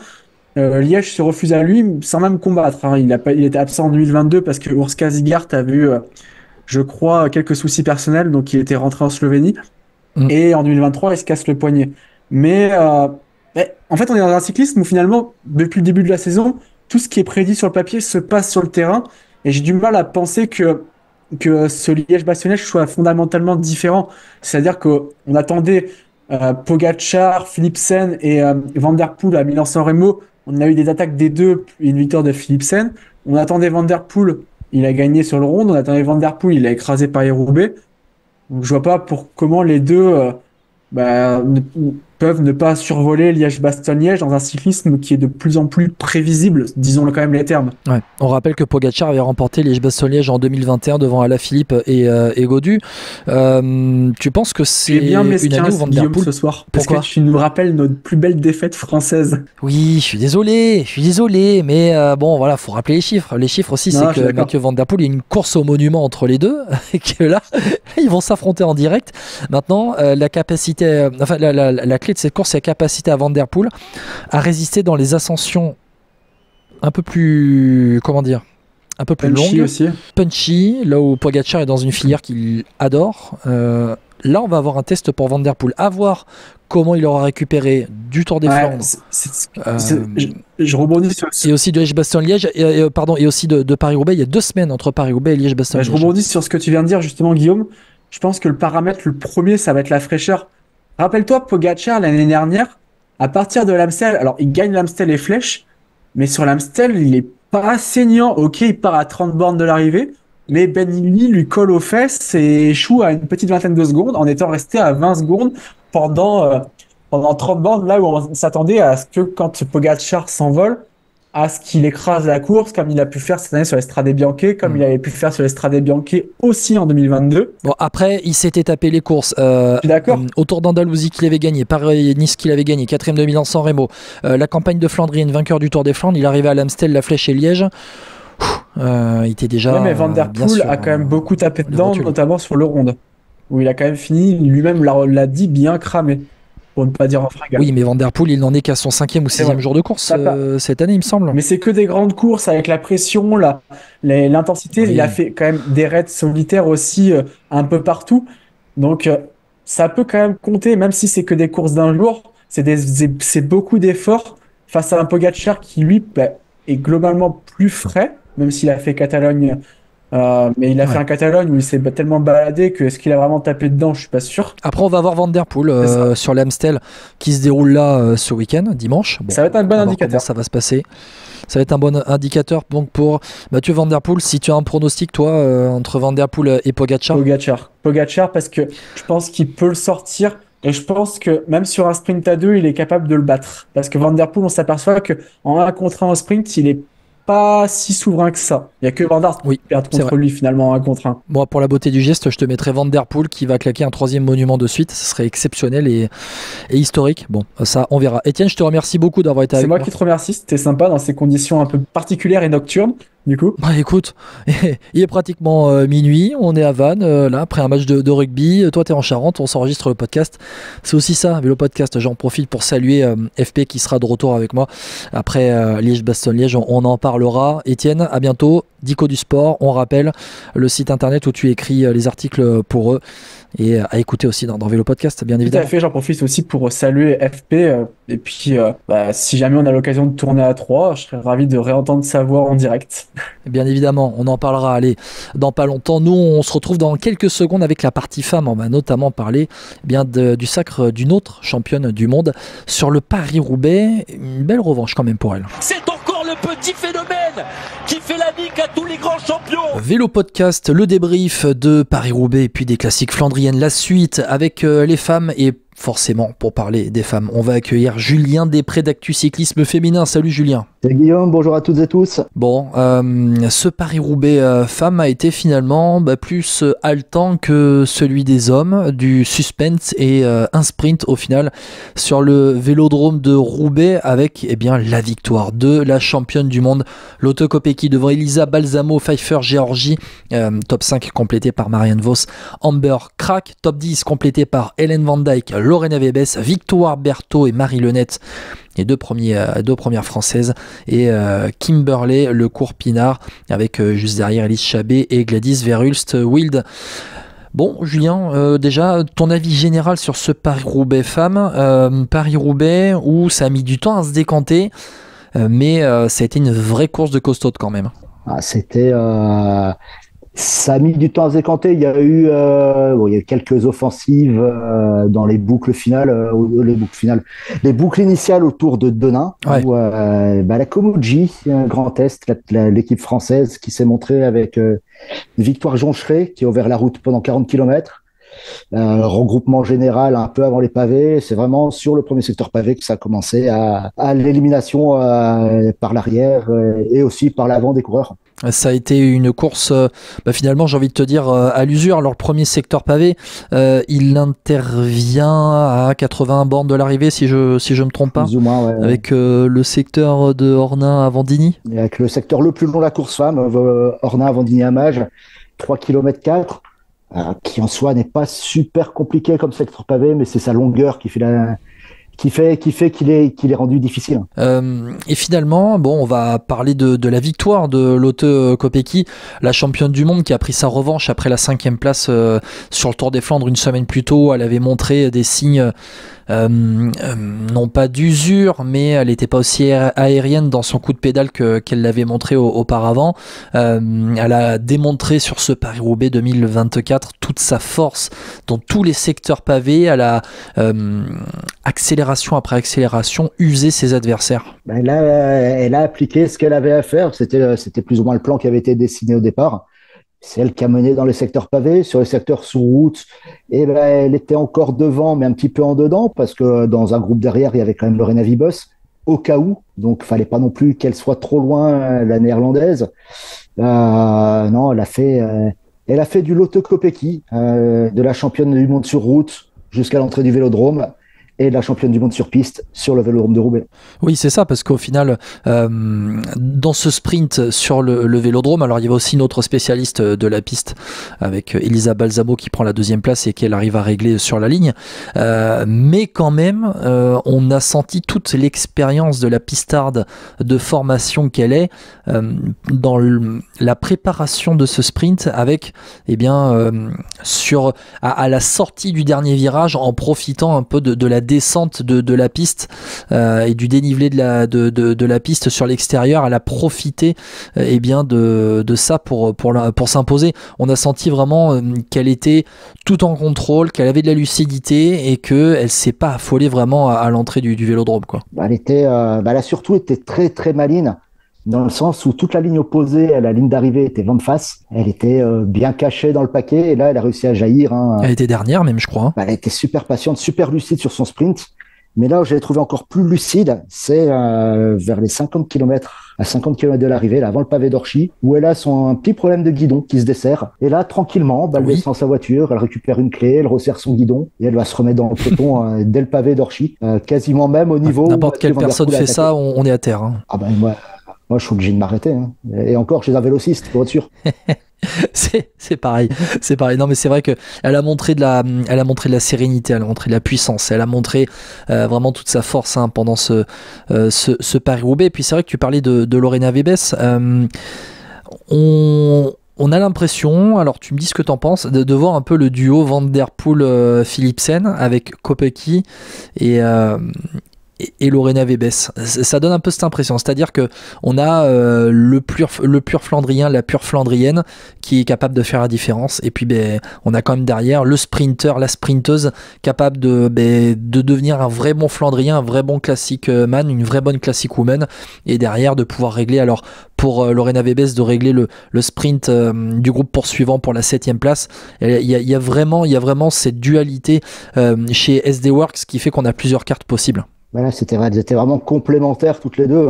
Speaker 2: Liège se refuse à lui sans même combattre. Hein. Il était absent en 2022 parce que Urs Kazigart a eu, je crois, quelques soucis personnels, donc il était rentré en Slovénie. Et en 2023, il se casse le poignet. Mais en fait, on est dans un cyclisme où finalement, depuis le début de la saison, tout ce qui est prédit sur le papier se passe sur le terrain. Et j'ai du mal à penser que ce Liège-Bastogne-Liège soit fondamentalement différent. C'est-à-dire qu'on attendait Pogacar, Philipsen et Van Der Poel à Milan-San Remo. On a eu des attaques des deux et une victoire de Philipsen. On attendait Van Der Poel, il a gagné sur le Ronde. On attendait Van Der Poel, il a écrasé Paris-Roubaix. Donc je vois pas comment les deux peuvent ne pas survoler Liège-Bastogne-Liège dans un cyclisme qui est de plus en plus prévisible, disons-le quand même les termes.
Speaker 3: Ouais. On rappelle que Pogacar avait remporté Liège-Bastogne-Liège en 2021 devant Alaphilippe et Gaudu. Tu penses que c'est
Speaker 2: bien
Speaker 3: une année où Van Der Poel
Speaker 2: ce soir?
Speaker 3: Pourquoi?
Speaker 2: Parce que tu nous rappelles notre plus belle défaite française.
Speaker 3: Oui, je suis désolé, mais bon voilà, faut rappeler les chiffres. Les chiffres aussi, c'est que Mathieu Van Der Poel, il y a une course au monument entre les deux, et que là, ils vont s'affronter en direct. Maintenant, la capacité, enfin la clé de cette course, c'est la capacité à Van Der Poel à résister dans les ascensions un peu plus, un peu plus
Speaker 2: longue aussi.
Speaker 3: Punchy, là où Pogacar est dans une filière qu'il adore. Là, on va avoir un test pour Van Der Poel. À voir comment il aura récupéré du Tour des Flandres.
Speaker 2: Je rebondis sur
Speaker 3: et aussi de Liège-Bastogne-Liège, et aussi de Paris-Roubaix. Il y a 2 semaines entre Paris-Roubaix et Liège-Bastogne-Liège.
Speaker 2: Je rebondis sur ce que tu viens de dire, justement, Guillaume. Je pense que le paramètre, le premier, ça va être la fraîcheur. Rappelle-toi, Pogacar, l'année dernière, à partir de l'Amstel, alors il gagne l'Amstel et Flèche, mais sur l'Amstel, il est pas saignant. Ok, il part à 30 bornes de l'arrivée, mais Benilli lui colle aux fesses et échoue à une petite vingtaine de secondes en étant resté à 20 secondes pendant 30 bornes, là où on s'attendait à ce que quand Pogacar s'envole, à ce qu'il écrase la course, comme il a pu faire cette année sur l'Estrade Bianche, comme il avait pu faire sur l'Estrade Bianche aussi en 2022.
Speaker 3: Bon, après, il s'était tapé les courses.
Speaker 2: Je suis d'accord.
Speaker 3: Au Tour d'Andalousie qu'il avait gagné, Paris-Nice qu'il avait gagné, 4ème de Milan-San Remo, la campagne de Flandrienne, vainqueur du Tour des Flandres, il arrivait à l'Amstel, la Flèche et Liège. Il était déjà.
Speaker 2: Ouais, mais Van Der Poel a quand même beaucoup tapé dedans, notamment sur le Ronde, où il a quand même fini, lui-même l'a dit, bien cramé. Pour ne pas dire en fringale.
Speaker 3: Oui, mais Van Der Poel, il n'en est qu'à son 5e ou 6e jour de course cette année, il me semble.
Speaker 2: Mais c'est que des grandes courses avec la pression, l'intensité. Oui. Il a fait quand même des raids solitaires aussi un peu partout. Donc, ça peut quand même compter, même si c'est que des courses d'un jour. C'est beaucoup d'efforts face à un Pogacar qui, lui, est globalement plus frais, même s'il a fait Catalogne. Mais il a fait un Catalogne où il s'est tellement baladé que est-ce qu'il a vraiment tapé dedans, je suis pas sûr.
Speaker 3: Après, on va voir Van Der Poel sur l'Amstel qui se déroule là ce week-end, dimanche. Bon,
Speaker 2: ça va être un bon indicateur.
Speaker 3: Ça va se passer. Ça va être un bon indicateur donc pour Mathieu Van Der Poel. Si tu as un pronostic, toi, entre Van Der Poel et Pogacar.
Speaker 2: Pogacar, parce que je pense qu'il peut le sortir. Et je pense que même sur un sprint à 2, il est capable de le battre. Parce que Van Der Poel, on s'aperçoit qu'en 1 contre 1 au sprint, il est pas si souverain que ça. Il n'y a que Van Aert qui perd contre lui finalement en 1 contre 1.
Speaker 3: Moi, pour la beauté du geste, je te mettrais Van Der Poel qui va claquer un 3e monument de suite. Ce serait exceptionnel et historique. Bon, ça, on verra. Étienne, je te remercie beaucoup d'avoir été avec moi.
Speaker 2: C'est moi qui te remercie. C'était sympa dans ces conditions un peu particulières et nocturnes. du coup?
Speaker 3: Bah écoute, il est pratiquement minuit, on est à Vannes, là, après un match de rugby. Toi, t'es en Charente, on s'enregistre le podcast. C'est aussi ça, Vélo Podcast. J'en profite pour saluer FP qui sera de retour avec moi après Liège-Bastogne-Liège. On en parlera. Étienne, à bientôt. Dico du Sport, on rappelle le site internet où tu écris les articles pour eux et à écouter aussi dans Vélo Podcast, bien
Speaker 2: Tout à
Speaker 3: évidemment.
Speaker 2: fait, j'en profite aussi pour saluer FP. Et puis, si jamais on a l'occasion de tourner à 3, je serais ravi de réentendre sa voix en direct.
Speaker 3: Bien évidemment, on en parlera dans pas longtemps. Nous, on se retrouve dans quelques secondes avec la partie femmes. On va notamment parler du sacre d'une autre championne du monde sur le Paris-Roubaix. Une belle revanche quand même pour elle.
Speaker 1: C'est encore le petit phénomène qui fait la nique à tous les grands champions.
Speaker 3: Vélo Podcast, le débrief de Paris-Roubaix et puis des classiques flandriennes. La suite avec les femmes et forcément, pour parler des femmes, on va accueillir Julien Després d'Actu Cyclisme Féminin. Salut Julien.
Speaker 4: Salut Guillaume, bonjour à toutes et tous.
Speaker 3: Bon, ce Paris-Roubaix femmes a été finalement plus haletant que celui des hommes, du suspense et un sprint au final sur le vélodrome de Roubaix avec la victoire de la championne du monde, Lotte Kopecky devant Elisa Balsamo, Pfeiffer, Géorgie, top 5 complété par Marianne Vos, Amber Krak, top 10 complété par Hélène Van Dijk, Lorena Wiebes, Victoire Berthaud et Marie Lenette, les deux premières françaises, et Kimberley le cours Pinard avec juste derrière Elise Chabet et Gladys Verhulst-Wild. Bon Julien, déjà ton avis général sur ce Paris-Roubaix femmes, Paris-Roubaix où ça a mis du temps à se décanter, mais ça a été une vraie course de costaude quand même.
Speaker 4: Ça a mis du temps à se décanter. Il y a eu quelques offensives dans les boucles finales, les boucles initiales autour de Denain,
Speaker 3: ouais.
Speaker 4: Où la Komoudji, Grand Est, l'équipe française qui s'est montrée avec Victoire Joncheret qui a ouvert la route pendant 40 km. Regroupement général un peu avant les pavés. C'est vraiment sur le premier secteur pavé que ça a commencé à l'élimination par l'arrière et aussi par l'avant des coureurs.
Speaker 3: Ça a été une course, finalement, j'ai envie de te dire, à l'usure. Alors, le premier secteur pavé, il intervient à 80 bornes de l'arrivée, si je me trompe pas.
Speaker 4: Plus ou moins, ouais.
Speaker 3: Avec le secteur de Ornain à Vendigny.
Speaker 4: Et avec le secteur le plus long de la course femme, Ornain à Vendigny-Amage, 3 km 4, qui en soi n'est pas super compliqué comme secteur pavé, mais c'est sa longueur qui fait qu'il est rendu difficile.
Speaker 3: Et finalement, on va parler de la victoire de Lotte Kopecky, la championne du monde qui a pris sa revanche après la 5e place sur le Tour des Flandres une semaine plus tôt. Elle avait montré des signes non pas d'usure, mais elle n'était pas aussi aérienne dans son coup de pédale qu'elle l'avait montré auparavant. Elle a démontré sur ce Paris-Roubaix 2024 toute sa force dans tous les secteurs pavés. Elle a accélération après accélération usé ses adversaires.
Speaker 4: Elle a appliqué ce qu'elle avait à faire. C'était plus ou moins le plan qui avait été dessiné au départ. C'est elle qui a mené dans les secteurs pavés. Sur les secteurs sous route, elle était encore devant, mais un petit peu en dedans, parce que dans un groupe derrière, il y avait quand même Lorena Wiebes, au cas où. Donc, il fallait pas non plus qu'elle soit trop loin, la néerlandaise. Non, elle a fait du Lotte Kopecky, de la championne du monde sur route jusqu'à l'entrée du vélodrome, et la championne du monde sur piste sur le vélodrome de Roubaix.
Speaker 3: Oui, c'est ça, parce qu'au final, dans ce sprint sur le vélodrome, alors il y avait aussi une autre spécialiste de la piste avec Elisa Balsamo qui prend la 2e place et qu'elle arrive à régler sur la ligne. Mais quand même, on a senti toute l'expérience de la pistarde de formation qu'elle est dans la préparation de ce sprint avec, à la sortie du dernier virage, en profitant un peu de la descente de la piste et du dénivelé de la piste sur l'extérieur. Elle a profité de ça pour s'imposer. On a senti vraiment qu'elle était tout en contrôle, qu'elle avait de la lucidité et qu'elle s'est pas affolée vraiment à l'entrée du vélodrome, quoi.
Speaker 4: Elle a surtout été très très maline, dans le sens où toute la ligne opposée à la ligne d'arrivée était vent de face. Elle était bien cachée dans le paquet et là elle a réussi à jaillir.
Speaker 3: Elle était dernière même, je crois.
Speaker 4: Elle était super patiente, super lucide sur son sprint. Mais là où j'ai trouvé encore plus lucide, c'est vers les 50 km, à 50 km de l'arrivée, là, avant le pavé d'Orchy, où elle a un petit problème de guidon qui se dessert. Et là, tranquillement, elle descend sa voiture, elle récupère une clé, elle resserre son guidon, et elle va se remettre dans le peloton dès le pavé d'Orchy, quasiment même au niveau...
Speaker 3: N'importe quelle personne fait ça, on est à terre. Hein.
Speaker 4: Ah ben, moi, Moi, je suis obligé de m'arrêter. Hein. Et encore, chez un vélociste, pour être sûr.
Speaker 3: C'est pareil, c'est pareil. Non, mais c'est vrai que elle a montré de la sérénité, elle a montré de la puissance, elle a montré vraiment toute sa force hein, pendant ce Paris-Roubaix. Et puis c'est vrai que tu parlais de Lorena Wiebes. On a l'impression, alors tu me dis ce que t'en penses, de voir un peu le duo Van Der Poel-Philipsen avec Kopecky et Lorena Wiebes. Ça donne un peu cette impression, c'est-à-dire que on a le pur Flandrien, la pure Flandrienne qui est capable de faire la différence, et puis on a quand même derrière le sprinter, la sprinteuse capable de devenir un vrai bon Flandrien, un vrai bon classique man, une vraie bonne classique woman, et derrière de pouvoir régler, alors pour Lorena Wiebes de régler le sprint du groupe poursuivant pour la 7ème place. Il y a vraiment cette dualité chez SD Works qui fait qu'on a plusieurs cartes possibles.
Speaker 4: Voilà, c'était vrai, elles étaient vraiment complémentaires toutes les deux.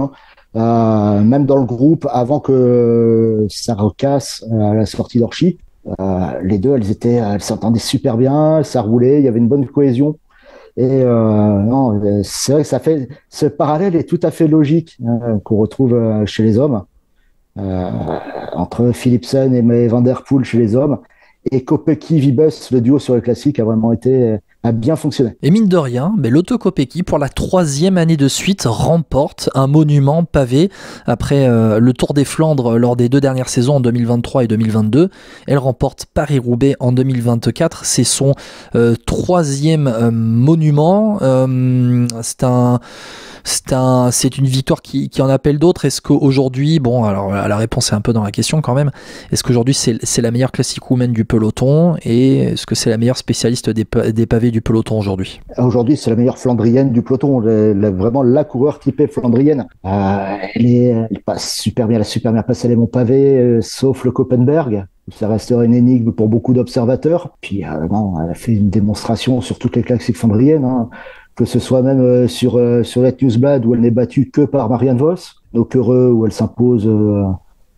Speaker 4: Hein. Même dans le groupe, avant que ça recasse à la sortie d'Orchi, les deux, elles s'entendaient super bien, ça roulait, il y avait une bonne cohésion. Et non, c'est vrai que ça fait ce parallèle est tout à fait logique hein, qu'on retrouve chez les hommes entre Philipsen et Van Der Poel chez les hommes. Et Kopecky, Wiebes, le duo sur le classique a bien fonctionné.
Speaker 3: Et mine de rien, Lotto Kopecky, pour la 3e année de suite, remporte un monument pavé après le Tour des Flandres lors des 2 dernières saisons en 2023 et 2022. Elle remporte Paris-Roubaix en 2024. C'est son 3e monument. C'est une victoire qui en appelle d'autres. Est-ce qu'aujourd'hui, bon, alors la réponse est un peu dans la question quand même, est-ce qu'aujourd'hui c'est la meilleure classique woman du peloton, et est-ce que c'est la meilleure spécialiste des pavés du peloton aujourd'hui?
Speaker 4: Aujourd'hui, c'est la meilleure Flandrienne du peloton, vraiment la coureur typée Flandrienne. Elle passe super bien, elle a super bien passé les monts pavés, sauf le Koppenberg. Ça restera une énigme pour beaucoup d'observateurs. Puis non, elle a fait une démonstration sur toutes les classiques flandriennes. Hein. Que ce soit même sur Let Newsblad où elle n'est battue que par Marianne Vos, donc heureux où elle s'impose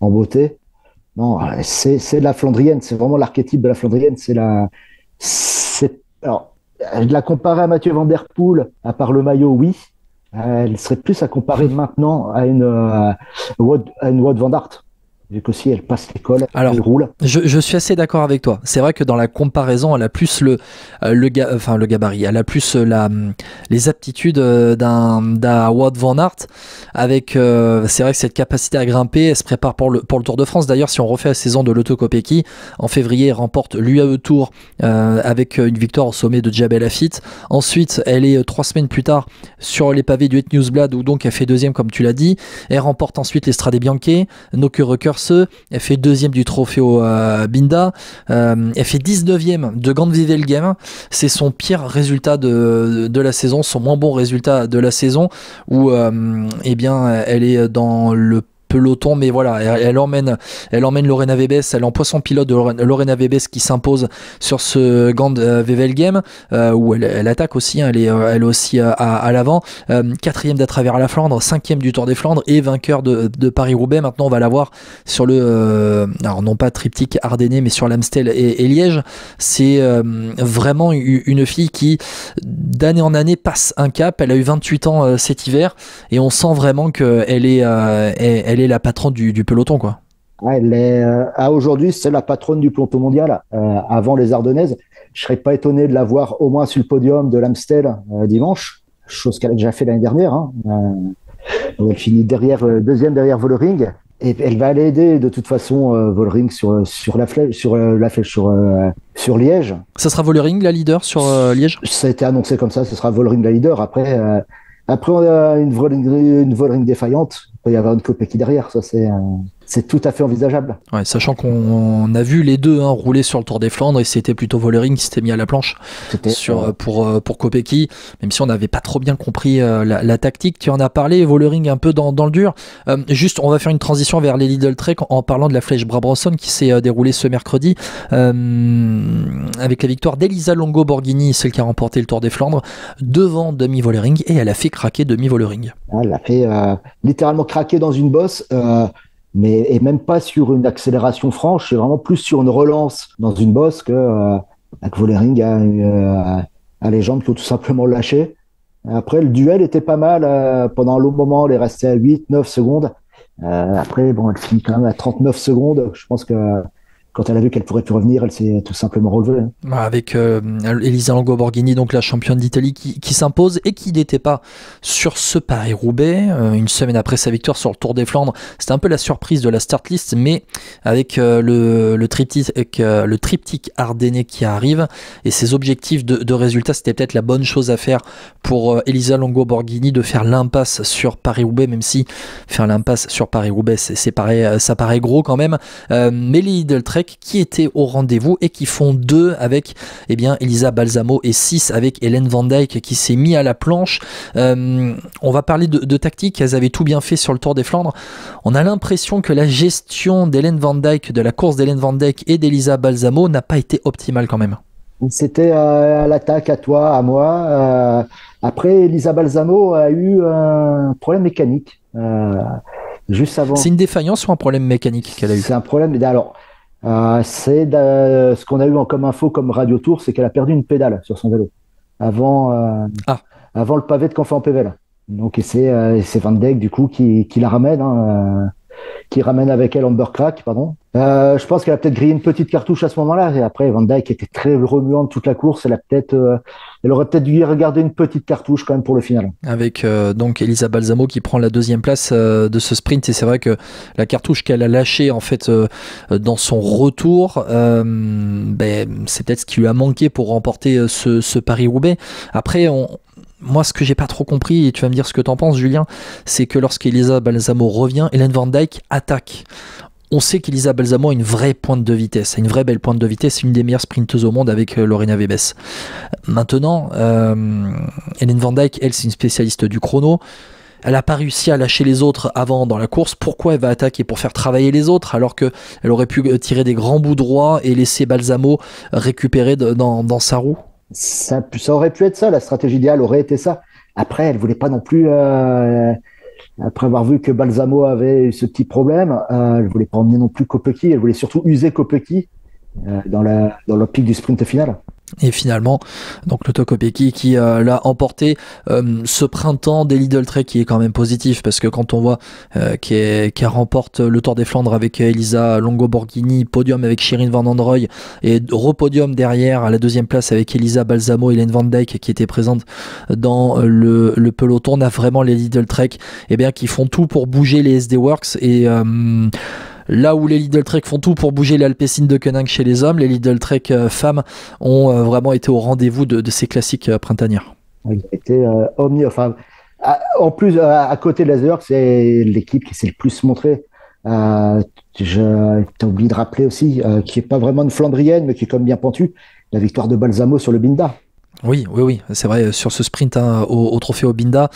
Speaker 4: en beauté. Non, c'est la Flandrienne, c'est vraiment l'archétype de la Flandrienne. Alors, de la comparer à Mathieu Van Der Poel, à part le maillot, oui. Elle serait plus à comparer maintenant à une Wout van Aert. Vu qu'aussi elle passe l'école, elle roule.
Speaker 3: Je suis assez d'accord avec toi. C'est vrai que dans la comparaison, elle a plus le gabarit, elle a plus les aptitudes d'un Wout van Aert. Avec, c'est vrai que cette capacité à grimper, elle se prépare pour le Tour de France. D'ailleurs, si on refait la saison de Lotto Kopecky, en février, elle remporte l'UAE Tour avec une victoire au sommet de Jabal Lafitte. Ensuite, elle est 3 semaines plus tard sur les pavés du Het Nieuwsblad, où donc elle fait 2e comme tu l'as dit. Elle remporte ensuite l'Estrade Bianche, Nokere. Elle fait 2e du Trofeo Binda, elle fait 19e de Gand-Wevelgem. C'est son pire résultat de la saison, son moins bon résultat de la saison, où elle est dans le peloton, mais voilà, elle emmène Lorena Wiebes, elle emploie son pilote de Lorena Wiebes qui s'impose sur ce Gand-Wevelgem, où elle attaque aussi, hein, elle est aussi à l'avant, 4e d'à travers la Flandre, 5e du Tour des Flandres et vainqueur de Paris-Roubaix. Maintenant on va la voir sur alors non pas triptyque ardennais, mais sur l'Amstel et Liège. C'est vraiment une fille qui d'année en année passe un cap. Elle a eu 28 ans cet hiver, et on sent vraiment qu'elle elle est la patronne du peloton, quoi.
Speaker 4: Ouais, aujourd'hui, c'est la patronne du peloton mondial. Avant les Ardennaises, je serais pas étonné de la voir au moins sur le podium de l'Amstel dimanche, chose qu'elle a déjà fait l'année dernière. Hein. Elle finit 2e derrière Vollering, et elle va aller aider de toute façon Vollering sur la flèche, sur Liège.
Speaker 3: Ça sera Vollering la leader sur Liège.
Speaker 4: Ça a été annoncé comme ça, ce sera Vollering la leader. Après, on a une Vollering défaillante. Il peut y avoir une Kopecky derrière, ça c'est tout à fait envisageable.
Speaker 3: Ouais, sachant qu'on a vu les deux rouler sur le Tour des Flandres, et c'était plutôt Vollering qui s'était mis à la planche pour Kopecky, même si on n'avait pas trop bien compris la tactique. Tu en as parlé, Vollering un peu dans le dur. Juste, on va faire une transition vers les Lidl Trek en parlant de la flèche Brabranson qui s'est déroulée ce mercredi avec la victoire d'Elisa Longo Borghini, celle qui a remporté le Tour des Flandres, devant Demi Vollering, et elle a fait craquer Demi Vollering.
Speaker 4: Elle a fait littéralement craquer dans une bosse. Et même pas sur une accélération franche, c'est vraiment plus sur une relance dans une bosse que Vollering a les jambes qui ont tout simplement lâché. Après, le duel était pas mal. Pendant un long moment, elle est restée à 8-9 secondes. Après, bon, elle finit quand même à 39 secondes. Je pense que quand elle a vu qu'elle pourrait plus revenir, elle s'est tout simplement relevée.
Speaker 3: Avec Elisa Longo Borghini, donc la championne d'Italie qui s'impose et qui n'était pas sur ce Paris-Roubaix une semaine après sa victoire sur le Tour des Flandres. C'était un peu la surprise de la start list, mais avec le triptyque ardennais qui arrive et ses objectifs de résultats, c'était peut-être la bonne chose à faire pour Elisa Longo Borghini de faire l'impasse sur Paris-Roubaix, même si faire l'impasse sur Paris-Roubaix ça paraît gros quand même, mais les Lidl Trek qui étaient au rendez-vous et qui font 2 avec Elisa Balsamo et 6 avec Hélène Van Dijk qui s'est mis à la planche. On va parler de tactique, elles avaient tout bien fait sur le Tour des Flandres. On a l'impression que la gestion d'Hélène Van Dijk, de la course d'Hélène Van Dijk et d'Elisa Balsamo n'a pas été optimale quand même.
Speaker 4: C'était à l'attaque, à toi, à moi. Après, Elisa Balsamo a eu un problème mécanique juste avant.
Speaker 3: C'est une défaillance ou un problème mécanique qu'elle a eu?
Speaker 4: C'est un problème. Alors, ce qu'on a eu comme info, comme Radio Tour, c'est qu'elle a perdu une pédale sur son vélo avant le pavé de Canfin-en-Pévèle. Donc, c'est Van Dijk, du coup, qui la ramène, qui ramène avec elle Amber Crack, pardon. Je pense qu'elle a peut-être grillé une petite cartouche à ce moment-là. Et après, Van Dijk était très remuante toute la course. Elle aurait peut-être dû y regarder une petite cartouche quand même pour le final.
Speaker 3: Avec donc Elisa Balsamo qui prend la 2e place de ce sprint. Et c'est vrai que la cartouche qu'elle a lâchée en fait dans son retour, c'est peut-être ce qui lui a manqué pour remporter ce Paris-Roubaix. Après, moi, ce que j'ai pas trop compris, et tu vas me dire ce que t'en penses, Julien, c'est que lorsqu'Elisa Balsamo revient, Hélène Van Dijk attaque. On sait qu'Elisa Balsamo a une vraie pointe de vitesse, une vraie belle pointe de vitesse, une des meilleures sprinteuses au monde avec Lorena Wiebes. Maintenant, Hélène Van Dijk, elle, c'est une spécialiste du chrono. Elle n'a pas réussi à lâcher les autres avant dans la course. Pourquoi elle va attaquer? Pour faire travailler les autres, alors qu'elle aurait pu tirer des grands bouts droits et laisser Balsamo récupérer dans sa roue?
Speaker 4: Ça aurait pu être ça, la stratégie idéale aurait été ça. Après, elle voulait pas non plus, après avoir vu que Balsamo avait eu ce petit problème, elle voulait pas emmener non plus Kopecky, elle voulait surtout user Kopecky dans l'optique du sprint final.
Speaker 3: Et finalement, donc Lotto Kopecky qui l'a emporté ce printemps des Lidl Trek, qui est quand même positif, parce que quand on voit qu'elle remporte le Tour des Flandres avec Elisa Longo Borghini, podium avec Shirin Van Androoy et repodium derrière à la 2e place avec Elisa Balsamo et Hélène Van Dijk qui était présente dans le peloton, on a vraiment les Lidl Trek qui font tout pour bouger les SD Works. Et là où les Lidl Trek font tout pour bouger les Alpecin de Koenig chez les hommes, les Lidl Trek femmes ont vraiment été au rendez-vous de ces classiques printanières.
Speaker 4: Il a été en plus, à côté de l'Azur, c'est l'équipe qui s'est le plus montrée. T'as oublié de rappeler aussi, qui n'est pas vraiment une Flandrienne, mais qui est comme bien pentue, la victoire de Balsamo sur le Binda.
Speaker 3: Oui, c'est vrai, sur ce sprint au trophée Obinda,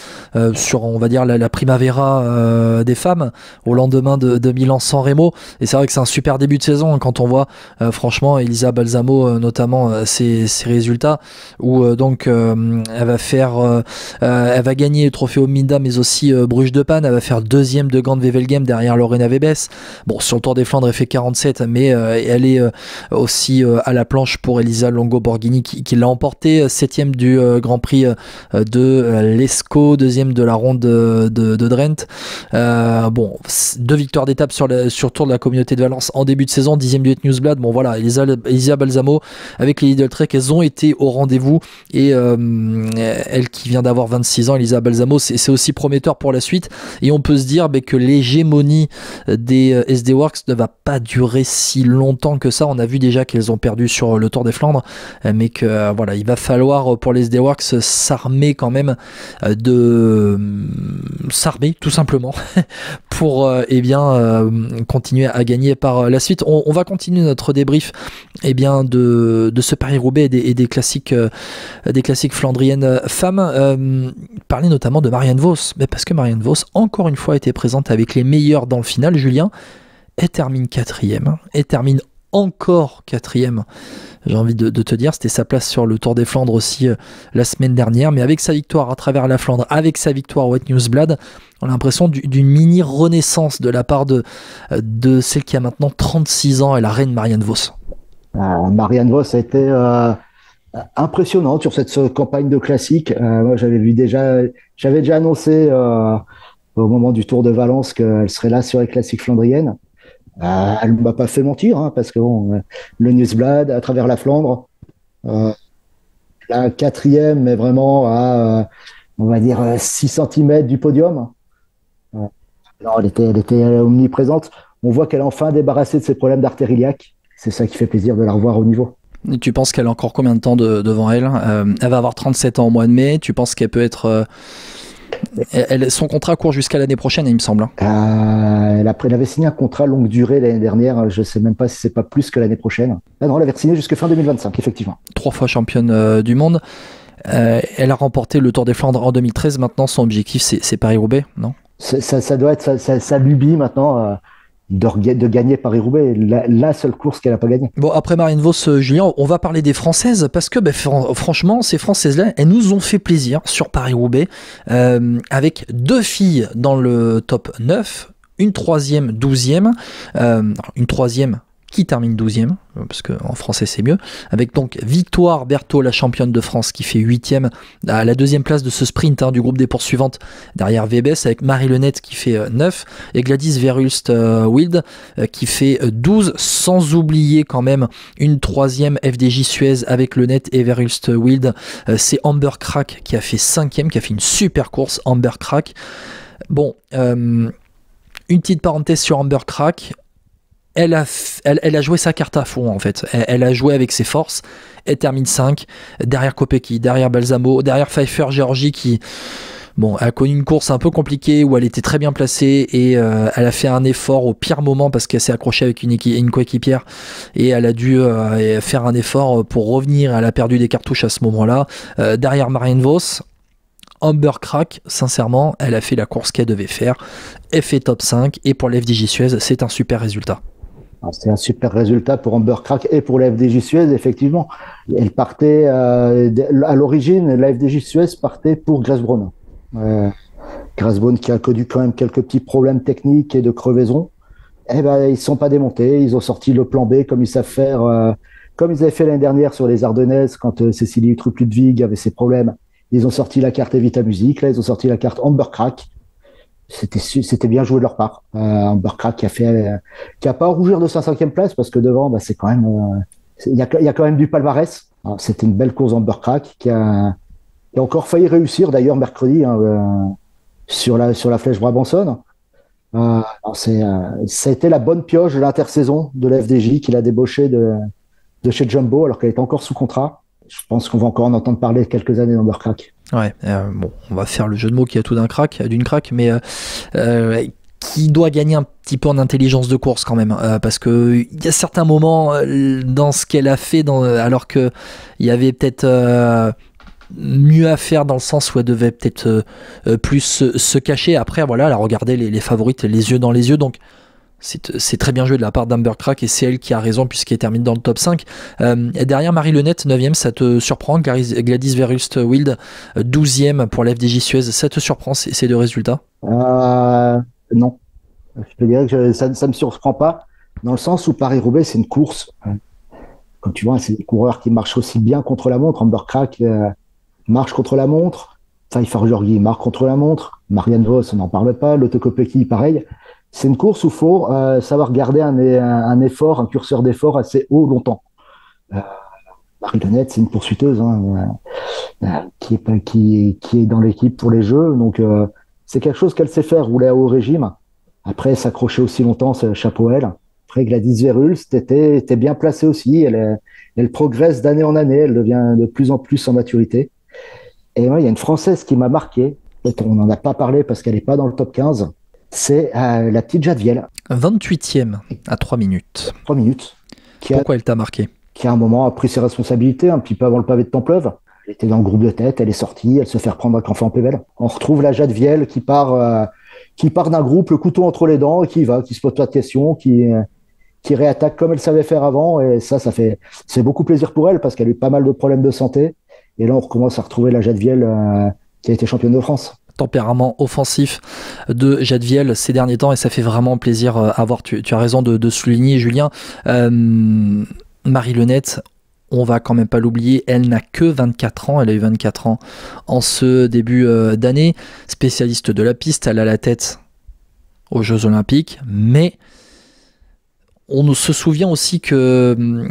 Speaker 3: sur on va dire la primavera des femmes au lendemain de Milan-San Remo. Et c'est vrai que c'est un super début de saison quand on voit franchement Elisa Balsamo notamment ses résultats où elle va gagner le trophée Obinda mais aussi Bruges de Panne, elle va faire 2e de Gand Wevelgem derrière Lorena Wiebes. Bon, sur le Tour des Flandres elle fait 47 mais elle est aussi à la planche pour Elisa Longo Borghini qui l'a emporté, 7e du Grand Prix de l'Escaut, 2e de la ronde de Drenthe. 2 victoires d'étape sur le Tour de la Communauté de Valence en début de saison, 10e du Het Nieuwsblad. Bon voilà, Elisa Balsamo avec les Lidl Trek, elles ont été au rendez-vous et elle qui vient d'avoir 26 ans, Elisa Balsamo, c'est aussi prometteur pour la suite. Et on peut se dire que l'hégémonie des SD Works ne va pas durer si longtemps que ça. On a vu déjà qu'elles ont perdu sur le Tour des Flandres, mais que voilà, il va falloir pour les SD Works s'armer quand même s'armer tout simplement pour continuer à gagner par la suite. On va continuer notre débrief de ce Paris-Roubaix et des classiques flandriennes femmes, parler notamment de Marianne Vos, mais parce que Marianne Vos encore une fois était présente avec les meilleurs dans le final. Julien, elle termine 4e, elle termine encore 4e. J'ai envie de te dire, c'était sa place sur le Tour des Flandres aussi la semaine dernière, mais avec sa victoire à travers la Flandre, avec sa victoire au Het Nieuwsblad, on a l'impression d'une mini renaissance de la part de celle qui a maintenant 36 ans et la reine Marianne Vos.
Speaker 4: Marianne Vos a été impressionnante sur cette campagne de classique. Moi, j'avais déjà annoncé au moment du Tour de Valence qu'elle serait là sur les classiques flandriennes. Elle ne m'a pas fait mentir, hein, parce que bon, le Nieuwsblad, à travers la Flandre, la quatrième, mais vraiment à, on va dire, 6 cm du podium. Non, elle était omniprésente. On voit qu'elle est enfin débarrassée de ses problèmes d'artère iliaque. C'est ça qui fait plaisir de la revoir au niveau.
Speaker 3: Et tu penses qu'elle a encore combien de temps devant elle? Elle va avoir 37 ans au mois de mai. Tu penses qu'elle peut être... son contrat court jusqu'à l'année prochaine, il me semble.
Speaker 4: Elle avait signé un contrat longue durée l'année dernière. Je ne sais même pas si c'est pas plus que l'année prochaine. Ah non, elle avait signé jusqu'à fin 2025, effectivement.
Speaker 3: 3 fois championne du monde. Elle a remporté le Tour des Flandres en 2013. Maintenant, son objectif, c'est Paris-Roubaix, non?
Speaker 4: Ça doit être sa lubie maintenant de gagner Paris-Roubaix. La seule course qu'elle n'a pas gagnée.
Speaker 3: Bon, après Marianne Vos, Julien, on va parler des Françaises parce que franchement, ces Françaises-là, elles nous ont fait plaisir sur Paris-Roubaix avec 2 filles dans le top 9, une 3e, 12e, une 3e qui termine 12e, parce qu'en français c'est mieux, avec donc Victoire Berthaud, la championne de France, qui fait 8e à la 2e place de ce sprint du groupe des poursuivantes, derrière Vébès, avec Marie Lenette qui fait 9, et Gladys Verhulst-Wild qui fait 12, sans oublier quand même une 3e FDJ Suez avec Lenette et Verhulst-Wild. C'est Amber Crack qui a fait 5e, qui a fait une super course, Amber Crack. Bon, une petite parenthèse sur Amber Crack. Elle a joué sa carte à fond en fait. Elle a joué avec ses forces. Elle termine 5 derrière Kopecky, derrière Balsamo, derrière Pfeiffer Georgie qui a connu une course un peu compliquée où elle était très bien placée et elle a fait un effort au pire moment parce qu'elle s'est accrochée avec une coéquipière et elle a dû faire un effort pour revenir. Elle a perdu des cartouches à ce moment-là. Derrière Marianne Vos, Amber Crack, sincèrement, elle a fait la course qu'elle devait faire. Elle fait top 5 et pour l'FDJ Suez, c'est un super résultat.
Speaker 4: C'est un super résultat pour Amber Crack et pour la FDJ Suez, effectivement. Elle partait, à l'origine, la FDJ Suez partait pour Grace Brown. Grace Brown qui a connu quand même quelques petits problèmes techniques et de crevaison. Ils ne sont pas démontés, ils ont sorti le plan B comme ils savent faire, comme ils avaient fait l'année dernière sur les Ardennaises quand Cécilie Trupp-Ludwig avait ses problèmes. Ils ont sorti la carte Evita Music, là ils ont sorti la carte Amber Crack. C'était bien joué de leur part. Amber Crack qui a pas à rougir de sa 5e place parce que devant, c'est quand même, il y a quand même du palmarès. C'était une belle course Amber Crack qui a encore failli réussir d'ailleurs mercredi sur la flèche Brabançonne. Ça a été la bonne pioche de l'intersaison de la FDJ qu'il a débauché de chez Jumbo alors qu'elle était encore sous contrat. Je pense qu'on va encore en entendre parler quelques années d'Amber Crack.
Speaker 3: Ouais, on va faire le jeu de mots qui a tout d'une craque, mais qui doit gagner un petit peu en intelligence de course quand même, parce que il y a certains moments dans ce qu'elle a fait, alors que il y avait peut-être mieux à faire dans le sens où elle devait peut-être plus se cacher. Après, voilà, elle a regardé les favorites les yeux dans les yeux, donc c'est très bien joué de la part d'Amber Crack et c'est elle qui a raison puisqu'elle termine dans le top 5. Derrière Marie Lenette, 9e, ça te surprend? Gladys Verhulst-Wild, 12e pour la FDJ Suez, ça te surprend ces 2 résultats?
Speaker 4: Non. Je te dirais que ça ne me surprend pas dans le sens où Paris-Roubaix, c'est une course. Comme tu vois, c'est des coureurs qui marchent aussi bien contre la montre. Amber Crack marche contre la montre. Pfeiffer Georgie marche contre la montre. Marianne Vos, on n'en parle pas. Lotte Kopecky, pareil. C'est une course où il faut savoir garder un effort, un curseur d'effort assez haut longtemps. Marie Lenette, c'est une poursuiteuse qui est dans l'équipe pour les Jeux. Donc, c'est quelque chose qu'elle sait faire, rouler à haut régime. Après, s'accrocher aussi longtemps, c'est chapeau à elle. Après, Gladys Verhulst était bien placée aussi. Elle progresse d'année en année. Elle devient de plus en plus en maturité. Et moi, il y a une Française qui m'a marqué. On n'en a pas parlé parce qu'elle n'est pas dans le top 15. C'est la petite Jade Viel.
Speaker 3: 28e à 3 minutes.
Speaker 4: 3 minutes.
Speaker 3: Pourquoi elle t'a marqué?
Speaker 4: Qui à un moment a pris ses responsabilités, un petit peu avant le pavé de Templeuve. Elle était dans le groupe de tête, elle est sortie, elle se fait reprendre un enfant Pével. On retrouve la Jade Viel qui part d'un groupe, le couteau entre les dents, et qui se pose pas de questions, qui réattaque comme elle savait faire avant. Et c'est beaucoup plaisir pour elle parce qu'elle a eu pas mal de problèmes de santé. Et là, on recommence à retrouver la Jade Viel qui a été championne de France.
Speaker 3: Tempérament offensif de Jade Viel ces derniers temps et ça fait vraiment plaisir à voir. Tu as raison de souligner, Julien. Marie Lenette, on va quand même pas l'oublier, elle n'a que 24 ans, elle a eu 24 ans en ce début d'année, spécialiste de la piste, elle a la tête aux Jeux Olympiques, mais on se souvient aussi que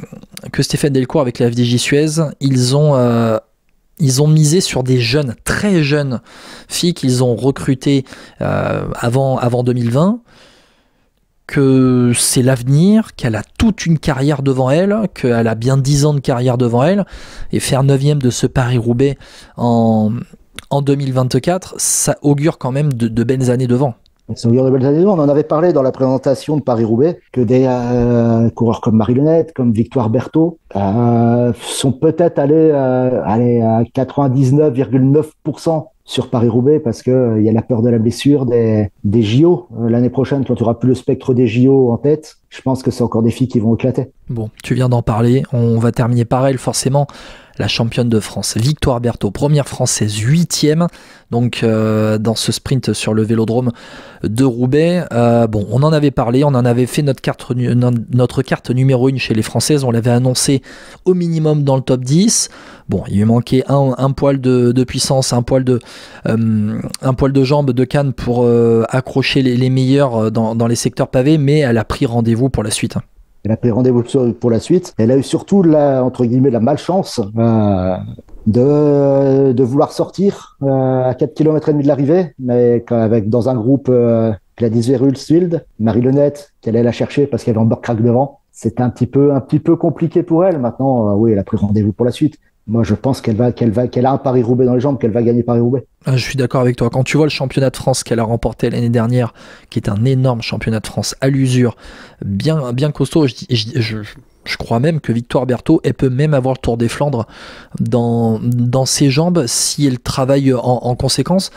Speaker 3: Stéphane Delcourt avec la FDJ Suez, ils ont misé sur des jeunes, très jeunes filles qu'ils ont recrutées avant 2020, que c'est l'avenir, qu'elle a toute une carrière devant elle, qu'elle a bien 10 ans de carrière devant elle, et faire 9e de ce Paris-Roubaix en 2024, ça augure quand même de belles années devant.
Speaker 4: Ça augure de belles années devant. On en avait parlé dans la présentation de Paris-Roubaix, que des coureurs comme Marie-Lenette, comme Victoire Berthaud, sont peut-être allés à 99,9% sur Paris-Roubaix parce qu'il y a la peur de la blessure des JO. L'année prochaine, quand tu n'auras plus le spectre des JO en tête, je pense que c'est encore des filles qui vont éclater.
Speaker 3: Bon, tu viens d'en parler. On va terminer par elle, forcément. La championne de France, Victoire Berthaud, première française, 8e, donc dans ce sprint sur le vélodrome de Roubaix. Bon, on en avait parlé, on en avait fait notre carte numéro 1 chez les Françaises, on l'avait annoncé au minimum dans le top 10. Bon, il lui manquait un poil de puissance, un poil de jambes de canne pour accrocher les meilleurs dans les secteurs pavés, mais elle a pris rendez-vous pour la suite.
Speaker 4: Elle a pris rendez-vous pour la suite. Elle a eu surtout entre guillemets, la malchance de vouloir sortir à 4 km et demi de l'arrivée, mais dans un groupe Gladys Verhulsfield, Marie-Lenette, qu'elle allait la chercher parce qu'il y avait Amber Crack devant. C'était un petit peu compliqué pour elle. Maintenant, oui, elle a pris rendez-vous pour la suite. Moi, je pense qu'elle a un Paris-Roubaix dans les jambes, qu'elle va gagner Paris-Roubaix.
Speaker 3: Je suis d'accord avec toi. Quand tu vois le championnat de France qu'elle a remporté l'année dernière, qui est un énorme championnat de France à l'usure, bien costaud, je crois même que Victoire Berthaud, elle peut même avoir le Tour des Flandres dans ses jambes si elle travaille en conséquence.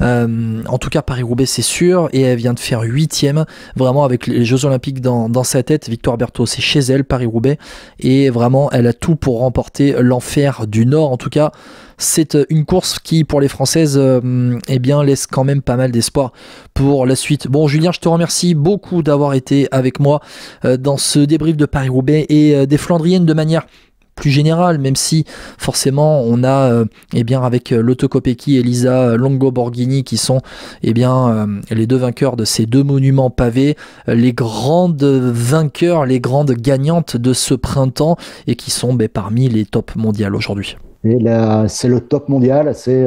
Speaker 3: En tout cas, Paris-Roubaix, c'est sûr, et elle vient de faire 8e, vraiment avec les Jeux Olympiques dans sa tête. Victoire Berthaud, c'est chez elle, Paris-Roubaix, et vraiment, elle a tout pour remporter l'enfer du Nord. En tout cas, c'est une course qui, pour les Françaises, laisse quand même pas mal d'espoir pour la suite. Bon, Julien, je te remercie beaucoup d'avoir été avec moi dans ce débrief de Paris-Roubaix et des Flandriennes de manière plus générale, même si forcément on a avec Lotte Kopecky et Elisa Longo-Borghini qui sont les deux vainqueurs de ces deux monuments pavés, les grandes vainqueurs, les grandes gagnantes de ce printemps et qui sont parmi les tops mondiales aujourd'hui.
Speaker 4: Et c'est le top mondial, c'est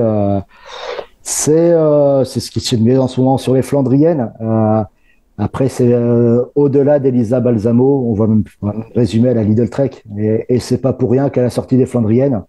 Speaker 4: ce qui se met en ce moment sur les Flandriennes. Après, c'est au-delà d'Elisa Balsamo, on va même résumer à la Lidl Trek. Et c'est pas pour rien qu'à la sortie des Flandriennes,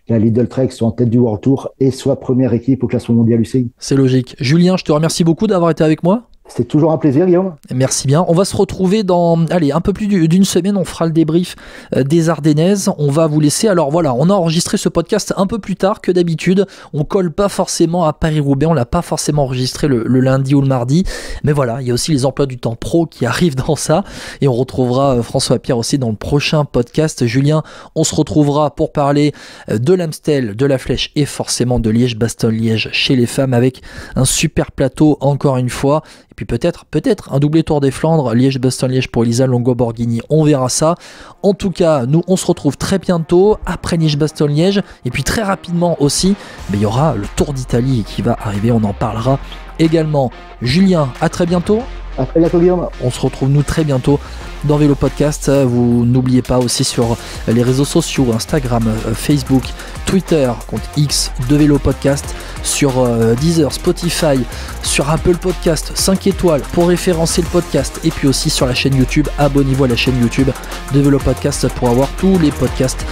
Speaker 4: la Lidl Trek soit en tête du World Tour et soit première équipe au classement mondial UCI.
Speaker 3: C'est logique. Julien, je te remercie beaucoup d'avoir été avec moi.
Speaker 4: C'était toujours un plaisir, Guillaume.
Speaker 3: Merci bien. On va se retrouver dans un peu plus d'une semaine. On fera le débrief des Ardennaises. On va vous laisser. Alors voilà, on a enregistré ce podcast un peu plus tard que d'habitude. On colle pas forcément à Paris-Roubaix. On l'a pas forcément enregistré le lundi ou le mardi. Mais voilà, il y a aussi les emplois du temps pro qui arrivent dans ça. Et on retrouvera François Pierre aussi dans le prochain podcast. Julien, on se retrouvera pour parler de l'Amstel, de la Flèche et forcément de Liège-Bastogne-Liège chez les femmes avec un super plateau encore une fois. Puis peut-être un doublé Tour des Flandres, Liège-Bastogne-Liège pour Elisa Longo-Borghini, on verra ça. En tout cas, nous on se retrouve très bientôt après Liège-Bastogne-Liège et puis très rapidement aussi, il y aura le Tour d'Italie qui va arriver, on en parlera également. Julien, à très bientôt.
Speaker 4: À très bientôt, Guillaume.
Speaker 3: On se retrouve nous très bientôt dans Vélo Podcast. Vous n'oubliez pas aussi sur les réseaux sociaux, Instagram, Facebook, Twitter, compte X de Vélo Podcast, sur Deezer, Spotify, sur Apple Podcast, 5 étoiles pour référencer le podcast et puis aussi sur la chaîne YouTube. Abonnez-vous à la chaîne YouTube de Vélo Podcast pour avoir tous les podcasts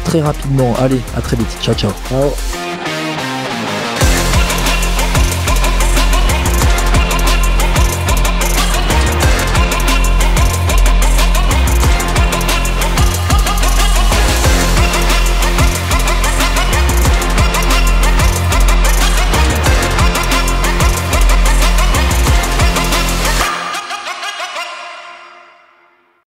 Speaker 3: très rapidement. Allez, à très vite. Ciao, ciao.
Speaker 4: Ciao.